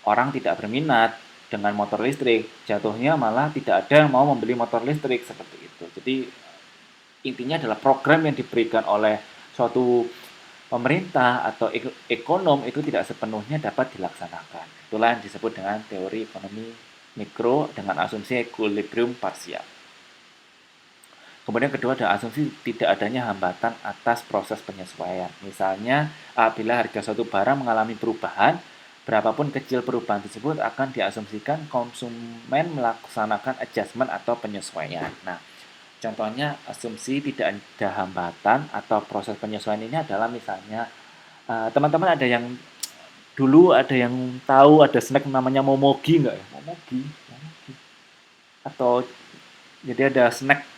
orang tidak berminat dengan motor listrik, jatuhnya malah tidak ada yang mau membeli motor listrik seperti itu. Jadi intinya adalah program yang diberikan oleh suatu pemerintah atau ekonom itu tidak sepenuhnya dapat dilaksanakan. Itulah yang disebut dengan teori ekonomi mikro dengan asumsi equilibrium parsial. Kemudian kedua adalah asumsi tidak adanya hambatan atas proses penyesuaian. Misalnya, apabila harga suatu barang mengalami perubahan, berapapun kecil perubahan tersebut akan diasumsikan konsumen melaksanakan adjustment atau penyesuaian. Nah, contohnya asumsi tidak ada hambatan atau proses penyesuaian ini adalah misalnya, teman-teman ada yang dulu ada yang tahu ada snack namanya Momogi nggak ya? Momogi. Atau jadi ada snack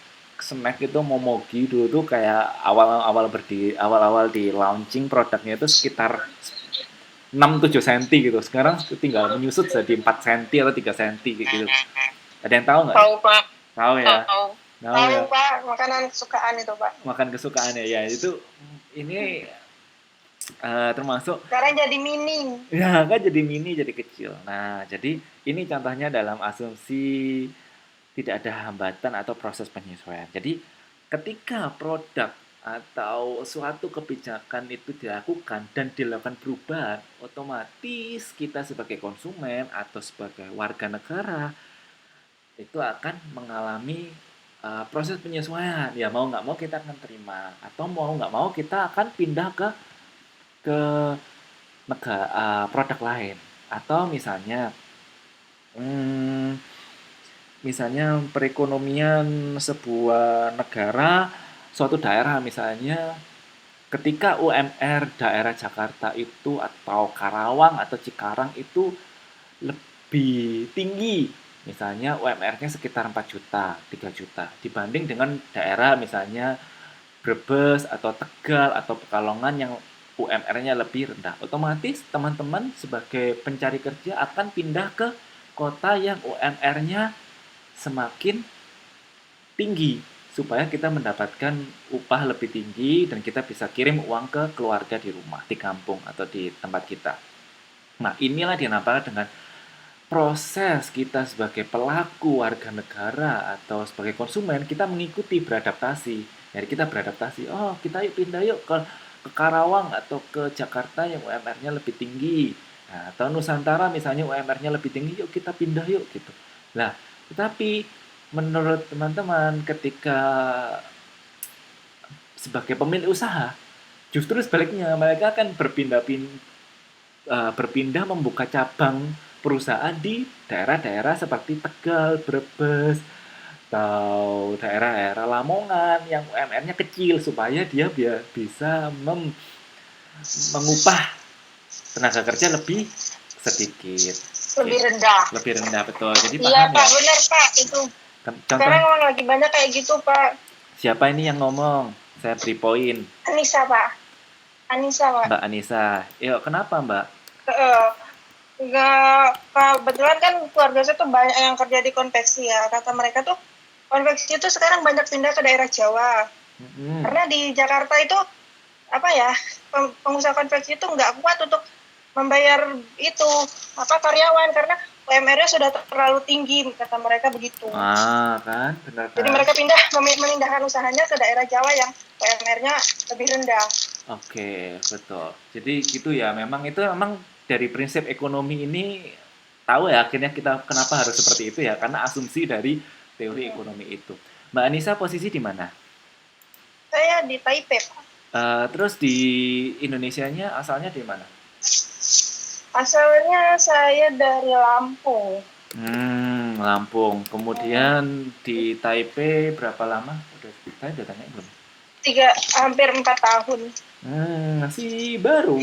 itu Momogi dulu tuh kayak awal-awal di launching produknya itu sekitar 6-7 cm gitu. Sekarang tinggal menyusut jadi 4 cm atau 3 cm gitu. Ada yang tahu nggak?
Tahu, Pak.
Tahu ya?
Tahu ya. Pak, makanan kesukaan itu, Pak.
Makan kesukaannya ya. Itu ini termasuk
sekarang jadi mini.
Ya, kan jadi mini, jadi kecil. Nah, jadi ini contohnya dalam asumsi tidak ada hambatan atau proses penyesuaian. Jadi, ketika produk atau suatu kebijakan itu dilakukan dan dilakukan perubahan, otomatis kita sebagai konsumen atau sebagai warga negara itu akan mengalami proses penyesuaian. Ya, mau nggak mau kita akan terima. Atau mau nggak mau kita akan pindah ke produk lain. Atau misalnya perekonomian sebuah negara, suatu daerah misalnya, ketika UMR daerah Jakarta itu atau Karawang atau Cikarang itu lebih tinggi, misalnya UMR-nya sekitar 4 juta, 3 juta, dibanding dengan daerah misalnya Brebes atau Tegal atau Pekalongan yang UMR-nya lebih rendah. Otomatis teman-teman sebagai pencari kerja akan pindah ke kota yang UMR-nya semakin tinggi supaya kita mendapatkan upah lebih tinggi dan kita bisa kirim uang ke keluarga di rumah, di kampung atau di tempat kita. Nah, inilah dinamakan dengan proses kita sebagai pelaku warga negara atau sebagai konsumen, kita mengikuti beradaptasi. Jadi kita beradaptasi, oh kita yuk pindah yuk ke Karawang atau ke Jakarta yang UMR-nya lebih tinggi. Nah, atau Nusantara misalnya UMR-nya lebih tinggi, yuk kita pindah yuk gitu. Nah, tetapi menurut teman-teman ketika sebagai pemilik usaha, justru sebaliknya mereka akan berpindah membuka cabang perusahaan di daerah-daerah seperti Tegal, Brebes, atau daerah-daerah Lamongan yang UMR-nya kecil supaya dia bisa mengupah tenaga kerja lebih sedikit.
Lebih rendah.
Lebih rendah, betul. Jadi
Iya,
paham
Pak,
ya?
benar, Pak. Itu.
Contoh,
Sekarang memang lagi banyak kayak gitu, Pak.
siapa ini yang ngomong? Saya beri poin.
Anissa, Pak.
Mbak Anissa. Yuk, kenapa, Mbak?
Enggak, kebetulan kan keluarga saya tuh banyak yang kerja di konveksi ya. Kata mereka tuh konveksi itu sekarang banyak pindah ke daerah Jawa. Karena di Jakarta itu apa ya, pengusaha konveksi itu nggak kuat untuk membayar itu karyawan karena UMR-nya sudah terlalu tinggi, kata mereka begitu.
Kan, benar kan?
Jadi mereka memindahkan usahanya ke daerah Jawa yang UMR-nya lebih rendah.
Oke, betul. Jadi gitu ya, memang dari prinsip ekonomi ini tahu ya akhirnya kita kenapa harus seperti itu ya, karena asumsi dari teori ekonomi itu. Mbak Anissa posisi di mana?
Saya di Taipei, Pak.
Terus di Indonesianya asalnya di mana?
Asalnya saya dari Lampung.
Lampung. Kemudian di Taipei berapa lama? Saya udah tanya belum?
Hampir 4 tahun.
Masih baru.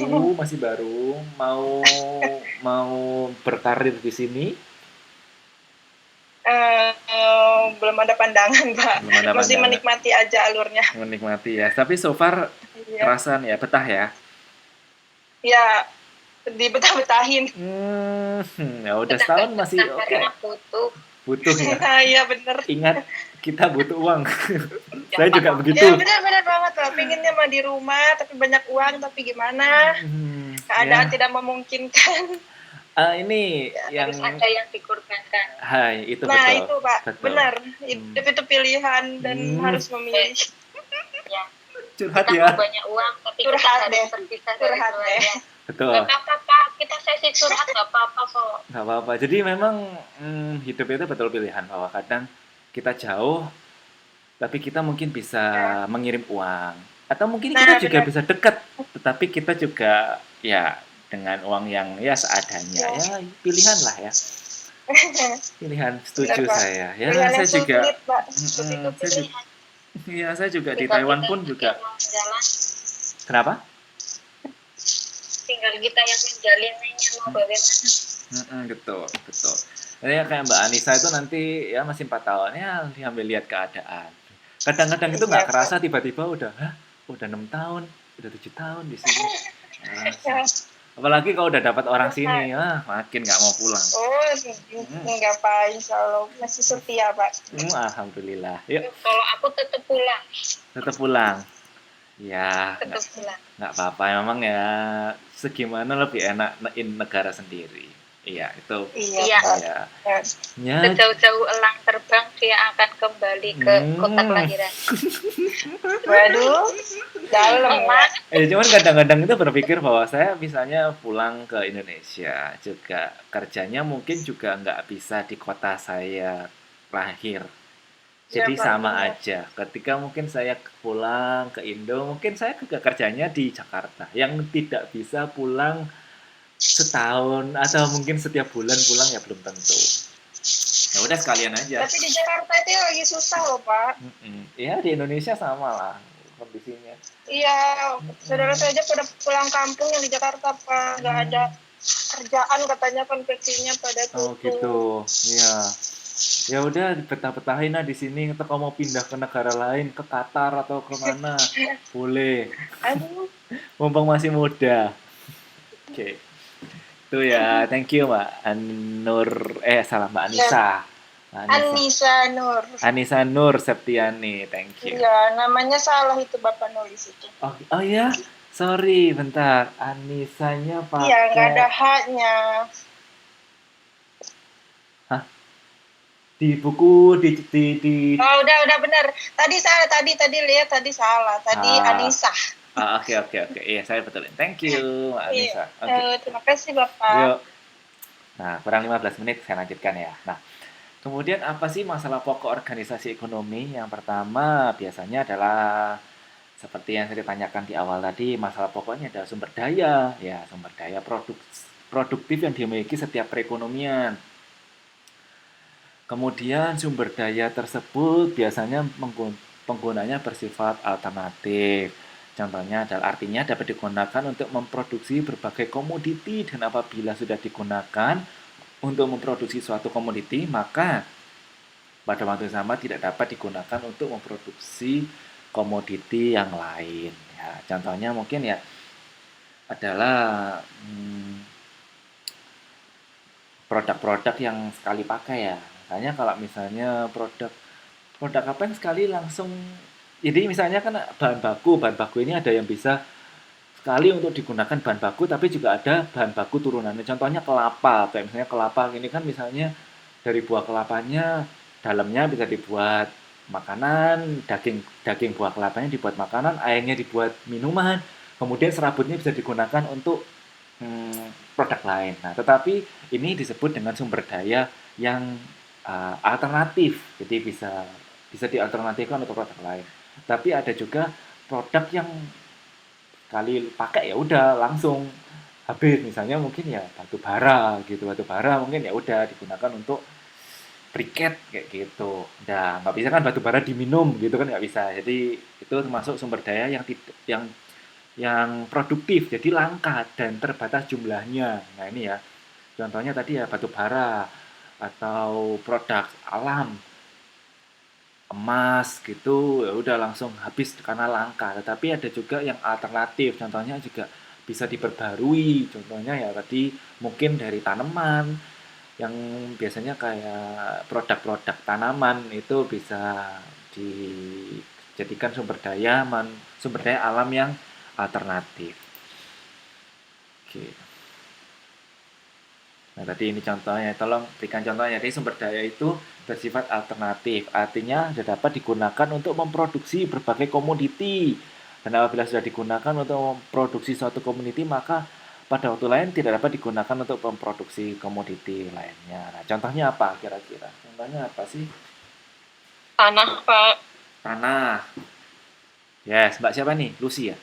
Mau berkarir di sini?
Belum ada pandangan, Pak. Masih menikmati aja alurnya.
Menikmati ya. Tapi so far kerasan ya, betah ya?
Ya, dibetah-betahin.
Ya udah setahun masih oke. Butuh ya.
Iya bener.
Ingat kita butuh uang. Saya juga begitu.
Ya benar banget loh. Pengennya mah di rumah tapi banyak uang, tapi gimana? Keadaan tidak memungkinkan.
Ini yang
harus ada yang dikorbankan.
Hai, itu
nah,
betul.
Itu Pak,
betul.
Benar. Itu pilihan dan harus memilih.
Ya.
Curhat
kita
ya.
Mau banyak uang tapi
curhat
kita harus terpisah dari keluarga.
Betul.
Gak apa-apa, kita sesi curhat gak apa-apa kok.
Gak apa-apa. Jadi memang hidup itu betul pilihan bahwa kadang kita jauh, tapi kita mungkin bisa mengirim uang, atau mungkin kita juga bisa dekat, tetapi kita juga ya dengan uang yang ya seadanya ya pilihan lah ya. Pilihan, setuju saya. Ya pilihan saya juga. Saya juga di Taiwan pun juga. Kenapa?
Tinggal kita yang menjalinnya mau bagaimana.
Betul. Jadi kayak Mbak Anissa itu nanti ya masih 4 tahun ya diambil lihat keadaan. Kadang-kadang itu nggak kerasa tiba-tiba udah 6 tahun, udah 7 tahun di sini. Apalagi kalau udah dapat orang sini, makin nggak mau pulang.
Nggak Pak, insya Allah masih setia Pak.
Alhamdulillah. Yuk.
Kalau aku tetap pulang.
Tetap pulang. Ya.
Tetap pulang.
Nggak apa-apa, memang ya segimana lebih enak negara sendiri. Iya, itu.
Iya.
Ya.
Sejauh-jauh elang terbang dia akan kembali ke kota kelahiran.
Waduh, dalam.
Cuman kadang-kadang itu berpikir bahwa saya misalnya pulang ke Indonesia juga kerjanya mungkin juga nggak bisa di kota saya lahir. Jadi sama aja. Ketika mungkin saya pulang ke Indo, mungkin saya juga kerjanya di Jakarta. Yang tidak bisa pulang setahun atau mungkin setiap bulan pulang ya belum tentu. Ya udah sekalian aja.
Tapi di Jakarta itu lagi susah loh Pak.
Iya di Indonesia sama lah kondisinya.
Iya, saudara saya aja pada pulang kampung yang di Jakarta Pak, nggak ada kerjaan katanya konveksinya pada tutup.
Oh gitu, iya. Ya udah petah-petahin lah di sini. Atau kalau mau pindah ke negara lain, ke Qatar atau ke mana, boleh.
Aduh.
Mumpung masih muda. Oke. Itu ya, thank you Mbak Mbak Anissa. Anissa Nur Septiani, thank you.
Iya, namanya salah itu Bapak nulis itu.
Oh ya, sorry, bentar. Anissanya pakai.
Iya, nggak ada haknya.
Hah? Di buku di.
Oh, udah benar. Tadi salah, tadi lihat tadi salah. Tadi Anissa.
Oke. Iya, saya betulin. Thank you, Anissa.
Terima kasih, Bapak.
Yuk. Nah, kurang 15 menit saya lanjutkan ya. Nah, kemudian apa sih masalah pokok organisasi ekonomi? Yang pertama biasanya adalah seperti yang saya tanyakan di awal tadi, masalah pokoknya adalah sumber daya. Ya, sumber daya produktif yang dimiliki setiap perekonomian. Kemudian sumber daya tersebut biasanya penggunanya bersifat alternatif. Contohnya adalah artinya dapat digunakan untuk memproduksi berbagai komoditi dan apabila sudah digunakan untuk memproduksi suatu komoditi, maka pada waktu yang sama tidak dapat digunakan untuk memproduksi komoditi yang lain. Ya, contohnya mungkin ya adalah produk-produk yang sekali pakai ya. Misalnya kalau misalnya produk apa yang sekali langsung, jadi misalnya kan bahan baku ini ada yang bisa sekali untuk digunakan bahan baku, tapi juga ada bahan baku turunannya. Contohnya kelapa, kayak misalnya kelapa ini kan misalnya dari buah kelapanya dalamnya bisa dibuat makanan, daging buah kelapanya dibuat makanan, airnya dibuat minuman, kemudian serabutnya bisa digunakan untuk produk lain. Nah, tetapi ini disebut dengan sumber daya yang alternatif, jadi bisa dialternatifkan untuk produk lain. Tapi ada juga produk yang kali pakai ya udah langsung habis, misalnya mungkin ya batu bara gitu, batu bara mungkin ya udah digunakan untuk briket kayak gitu. Nah, nggak bisa kan batu bara diminum gitu kan, nggak bisa. Jadi itu termasuk sumber daya yang yang produktif, jadi langka dan terbatas jumlahnya. Nah ini ya, contohnya tadi ya batu bara atau produk alam, emas gitu, ya udah langsung habis karena langka. Tetapi ada juga yang alternatif, contohnya juga bisa diperbarui. Contohnya ya tadi mungkin dari tanaman, yang biasanya kayak produk-produk tanaman itu bisa dijadikan sumber daya alam yang alternatif. Oke. Nah, tadi ini contohnya, tolong berikan contohnya. Jadi sumber daya itu bersifat alternatif, artinya sudah dapat digunakan untuk memproduksi berbagai komoditi. Dan apabila sudah digunakan untuk memproduksi suatu komoditi, maka pada waktu lain tidak dapat digunakan untuk memproduksi komoditi lainnya. Nah, contohnya apa kira-kira? Contohnya apa sih?
Tanah, Pak.
Tanah. Yes, Mbak siapa nih? Lucy ya?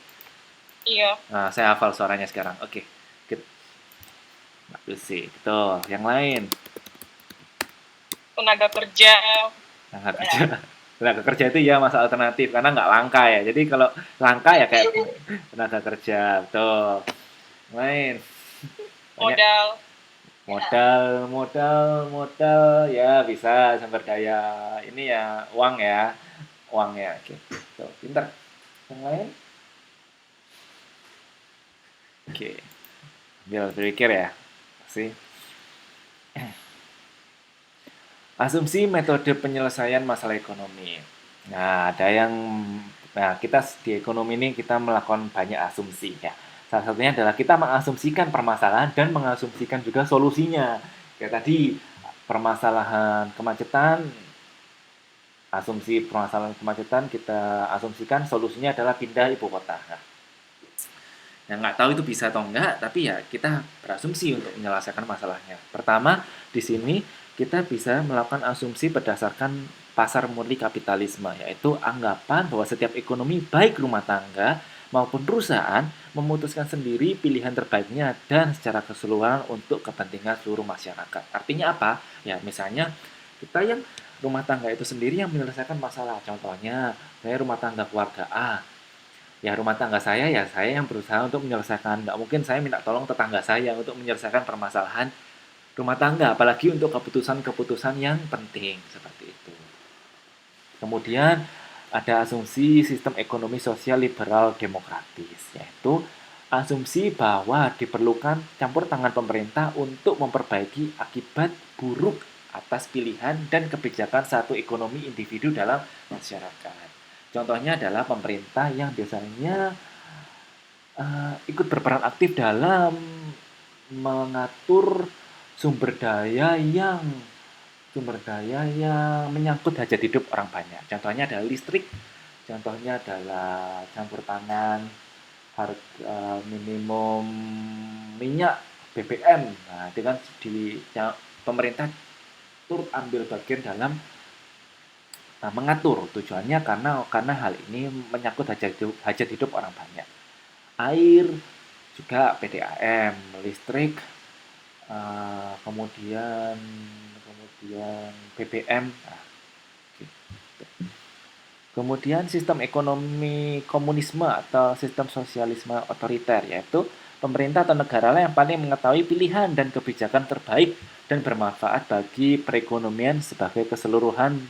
Iya.
Nah, saya hafal suaranya sekarang. Oke. Mbak Lucy. Betul. Yang lain?
Tenaga kerja.
Tenaga kerja. Tenaga kerja itu ya masa alternatif karena nggak langka ya. Jadi kalau langka ya kayak tenaga kerja. Betul. Yang lain?
Modal.
Modal ya bisa sumber daya ini ya uang ya. Uang ya. Oke. Tuh, pinter. Yang lain? Oke. Biar berpikir ya. Sih. Asumsi metode penyelesaian masalah ekonomi. Nah, kita di ekonomi ini kita melakukan banyak asumsi ya. Salah satunya adalah kita mengasumsikan permasalahan dan mengasumsikan juga solusinya. Kayak tadi permasalahan kemacetan, asumsi permasalahan kemacetan kita asumsikan solusinya adalah pindah ibu kota. Nah, yang nggak tahu itu bisa atau enggak, tapi ya kita berasumsi untuk menyelesaikan masalahnya. Pertama, di sini kita bisa melakukan asumsi berdasarkan pasar murni kapitalisme, yaitu anggapan bahwa setiap ekonomi baik rumah tangga maupun perusahaan memutuskan sendiri pilihan terbaiknya dan secara keseluruhan untuk kepentingan seluruh masyarakat. Artinya apa? Ya, misalnya kita yang rumah tangga itu sendiri yang menyelesaikan masalah. Contohnya, saya rumah tangga keluarga A. Ya rumah tangga saya ya saya yang berusaha untuk menyelesaikan. Nggak mungkin saya minta tolong tetangga saya untuk menyelesaikan permasalahan rumah tangga, apalagi untuk keputusan-keputusan yang penting seperti itu. Kemudian ada asumsi sistem ekonomi sosial liberal demokratis, yaitu asumsi bahwa diperlukan campur tangan pemerintah untuk memperbaiki akibat buruk atas pilihan dan kebijakan satu ekonomi individu dalam masyarakat. Contohnya adalah pemerintah yang biasanya ikut berperan aktif dalam mengatur sumber daya yang menyangkut hajat hidup orang banyak. Contohnya adalah listrik, contohnya adalah campur tangan harga minimum minyak BBM. Nah, itu kan pemerintah turut ambil bagian dalam mengatur, tujuannya karena hal ini menyangkut hajat hidup orang banyak. Air juga PDAM, listrik, kemudian kemudian BBM. Nah, gitu. Kemudian sistem ekonomi komunisme atau sistem sosialisme otoriter, yaitu pemerintah atau negara yang paling mengetahui pilihan dan kebijakan terbaik dan bermanfaat bagi perekonomian sebagai keseluruhan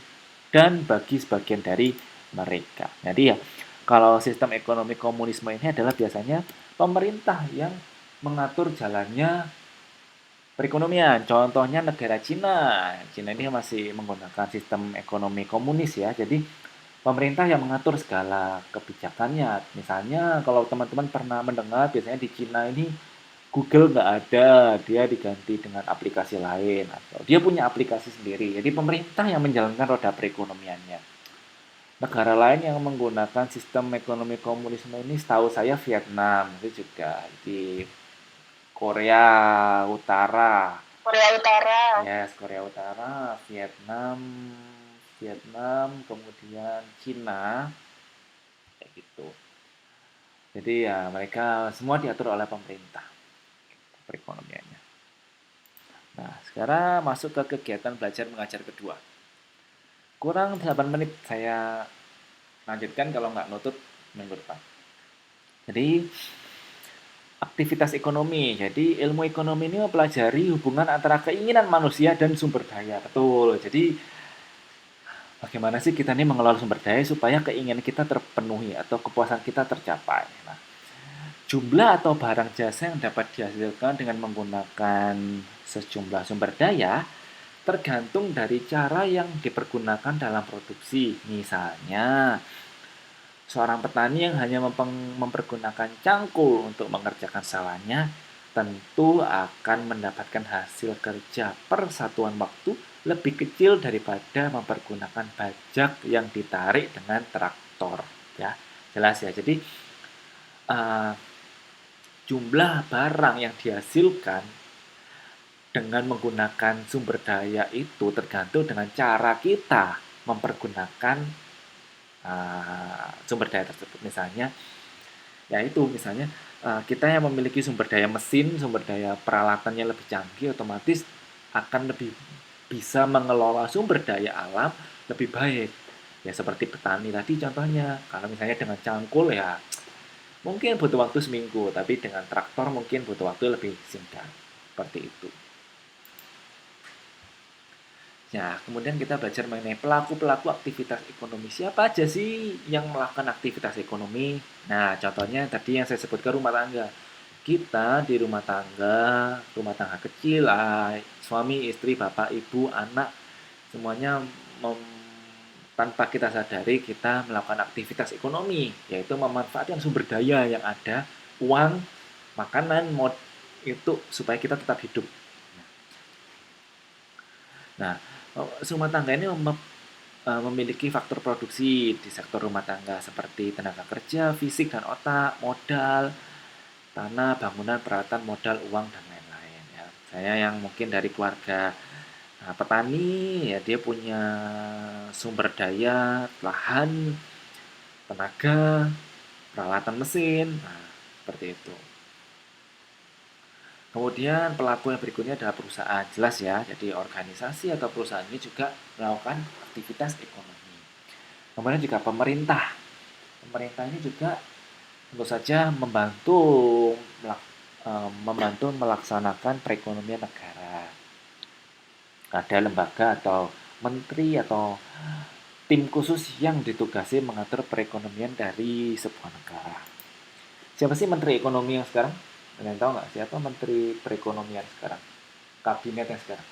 dan bagi sebagian dari mereka. Jadi ya, kalau sistem ekonomi komunisme ini adalah biasanya pemerintah yang mengatur jalannya perekonomian. Contohnya negara Cina. Cina ini masih menggunakan sistem ekonomi komunis ya. Jadi pemerintah yang mengatur segala kebijakannya. Misalnya kalau teman-teman pernah mendengar biasanya di Cina ini Google nggak ada, dia diganti dengan aplikasi lain atau dia punya aplikasi sendiri. Jadi pemerintah yang menjalankan roda perekonomiannya. Negara lain yang menggunakan sistem ekonomi komunisme ini setahu saya Vietnam, itu juga di Korea Utara.
Korea Utara.
Yes, Korea Utara, Vietnam, kemudian Cina, kayak gitu. Jadi ya mereka semua diatur oleh pemerintah perekonomiannya. Nah, sekarang masuk ke kegiatan belajar mengajar kedua. Kurang 8 menit saya lanjutkan kalau nggak nutut minggu depan. Jadi aktivitas ekonomi. Jadi ilmu ekonomi ini mempelajari hubungan antara keinginan manusia dan sumber daya. Betul. Jadi bagaimana sih kita ini mengelola sumber daya supaya keinginan kita terpenuhi atau kepuasan kita tercapai. Nah, jumlah atau barang jasa yang dapat dihasilkan dengan menggunakan sejumlah sumber daya tergantung dari cara yang dipergunakan dalam produksi. Misalnya, seorang petani yang hanya mempergunakan cangkul untuk mengerjakan sawahnya tentu akan mendapatkan hasil kerja per satuan waktu lebih kecil daripada mempergunakan bajak yang ditarik dengan traktor. Ya, jelas ya. Jadi jumlah barang yang dihasilkan dengan menggunakan sumber daya itu tergantung dengan cara kita mempergunakan sumber daya tersebut. Misalnya, misalnya kita yang memiliki sumber daya mesin, sumber daya peralatannya lebih canggih, otomatis akan lebih bisa mengelola sumber daya alam lebih baik. Ya seperti petani tadi contohnya, kalau misalnya dengan cangkul ya mungkin butuh waktu seminggu, tapi dengan traktor mungkin butuh waktu lebih singkat. Seperti itu. Ya, kemudian kita belajar mengenai pelaku-pelaku aktivitas ekonomi. Siapa aja sih yang melakukan aktivitas ekonomi? Nah, contohnya tadi yang saya sebutkan rumah tangga. Kita di rumah tangga kecil, suami, istri, bapak, ibu, anak, semuanya tanpa kita sadari kita melakukan aktivitas ekonomi, yaitu memanfaatkan sumber daya yang ada, uang, makanan, itu supaya kita tetap hidup. Nah, rumah tangga ini memiliki faktor produksi di sektor rumah tangga seperti tenaga kerja, fisik dan otak, modal, tanah, bangunan, peralatan, modal, uang, dan lain-lain. Ya. Saya yang mungkin dari keluarga petani, ya dia punya sumber daya, lahan, tenaga, peralatan mesin, seperti itu. Kemudian pelaku yang berikutnya adalah perusahaan, jelas ya. Jadi organisasi atau perusahaan ini juga melakukan aktivitas ekonomi. Kemudian juga pemerintah. Pemerintah ini juga tentu saja membantu melaksanakan perekonomian negara. Ada lembaga atau menteri atau tim khusus yang ditugasi mengatur perekonomian dari sebuah negara. Siapa sih menteri ekonomi yang sekarang? Kalian tahu nggak siapa menteri perekonomian sekarang? Kabinet yang sekarang?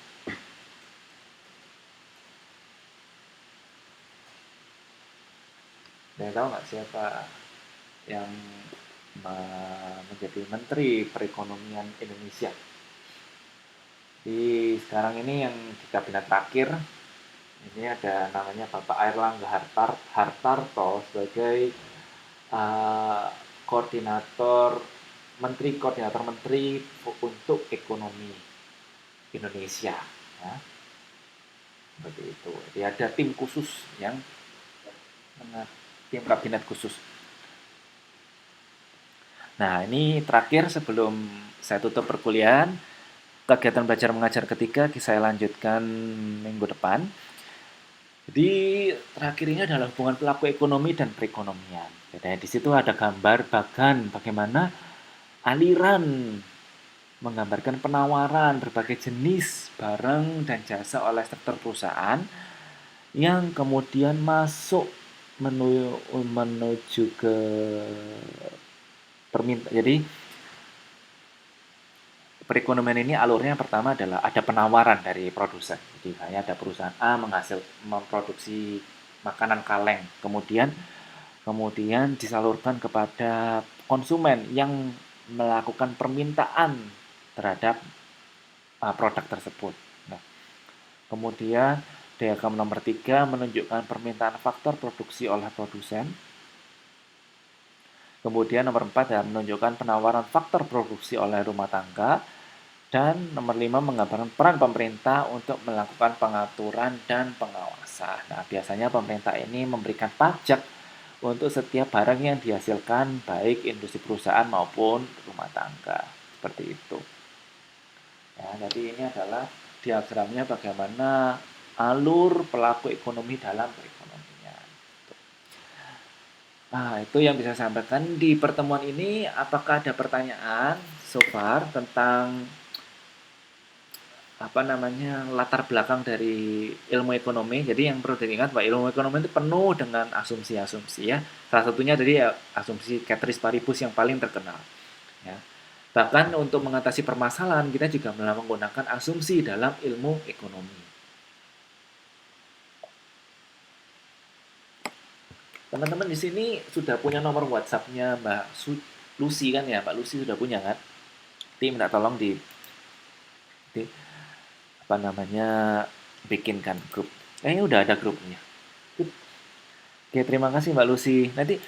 Kalian tahu nggak siapa yang menjadi menteri perekonomian Indonesia? Di sekarang ini yang di kabinet terakhir ini ada namanya Bapak Airlangga Hartarto sebagai koordinator menteri untuk ekonomi Indonesia, ya. Seperti itu. Jadi ada tim khusus tim kabinet khusus. Nah, ini terakhir sebelum saya tutup perkuliahan, kegiatan belajar mengajar ketiga saya lanjutkan minggu depan. Jadi terakhir ini adalah hubungan pelaku ekonomi dan perekonomian. Jadi di situ ada gambar bagaimana aliran menggambarkan penawaran berbagai jenis barang dan jasa oleh sektor perusahaan yang kemudian masuk menuju ke permintaan. Jadi perekonomian ini alurnya pertama adalah ada penawaran dari produsen. Jadi kayak ada perusahaan A memproduksi makanan kaleng, kemudian disalurkan kepada konsumen yang melakukan permintaan terhadap produk tersebut. Nah, kemudian diagram nomor 3 menunjukkan permintaan faktor produksi oleh produsen. Kemudian nomor 4 ya, menunjukkan penawaran faktor produksi oleh rumah tangga. Dan nomor 5 menggambarkan peran pemerintah untuk melakukan pengaturan dan pengawasan. Nah, biasanya pemerintah ini memberikan pajak untuk setiap barang yang dihasilkan, baik industri perusahaan maupun rumah tangga. Seperti itu. Ya, jadi ini adalah diagramnya bagaimana alur pelaku ekonomi dalam perekonomian. Nah, itu yang bisa saya sampaikan di pertemuan ini. Apakah ada pertanyaan so far tentang latar belakang dari ilmu ekonomi? Jadi yang perlu diingat bahwa ilmu ekonomi itu penuh dengan asumsi-asumsi ya. Salah satunya dari asumsi Ceteris Paribus yang paling terkenal. Ya. Bahkan untuk mengatasi permasalahan kita juga menggunakan asumsi dalam ilmu ekonomi. Teman-teman di sini sudah punya nomor WhatsApp-nya Mbak Lucy kan ya? Mbak Lucy sudah punya kan? Nanti minta tolong bikinkan grup. Kayaknya udah ada grupnya. Oke, terima kasih Mbak Lucy. Nanti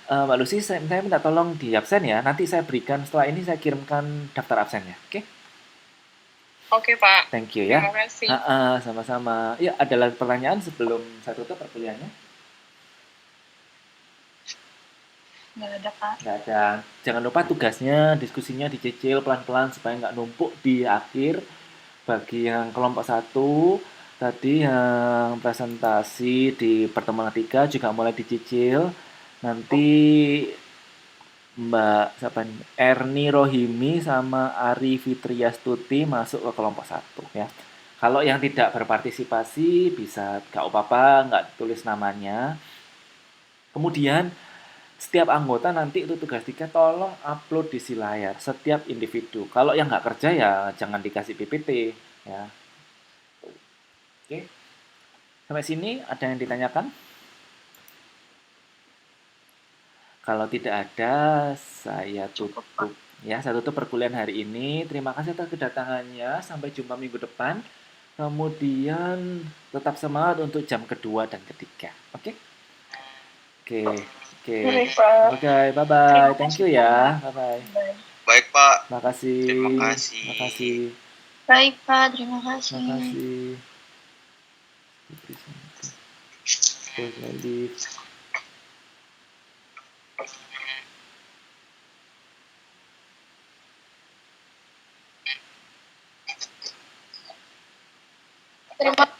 Mbak Lucy, saya minta tolong di absen ya. Nanti saya berikan, setelah ini saya kirimkan daftar absennya. Oke?
Oke, Pak.
Thank you ya.
Terima kasih.
Sama-sama. Ya, ada lagi pertanyaan sebelum saya tutup perkuliahannya?
Nggak ada, Pak.
Nggak ada. Jangan lupa tugasnya, diskusinya dicicil pelan-pelan supaya nggak numpuk di akhir. Bagi yang kelompok 1, tadi yang presentasi di pertemuan 3 juga mulai dicicil. Nanti Mbak Erni Rohimi sama Ari Fitriastuti masuk ke kelompok 1 ya. Kalau yang tidak berpartisipasi bisa nggak apa-apa, nggak tulis namanya. Kemudian setiap anggota nanti itu tugas 3 tolong upload di layar setiap individu. Kalau yang nggak kerja ya jangan dikasih PPT ya. Oke. Sampai sini ada yang ditanyakan? Kalau tidak ada, saya tutup ya. Saya tutup perkuliahan hari ini. Terima kasih atas kedatangannya. Sampai jumpa minggu depan. Kemudian tetap semangat untuk jam kedua dan ketiga. Oke? Oke. Oke, bye-bye. Thank you ya. Bye-bye.
Baik, Pak.
Makasih.
Terima kasih.
Makasih.
Baik, Pak. Terima kasih.
Makasih.
Terima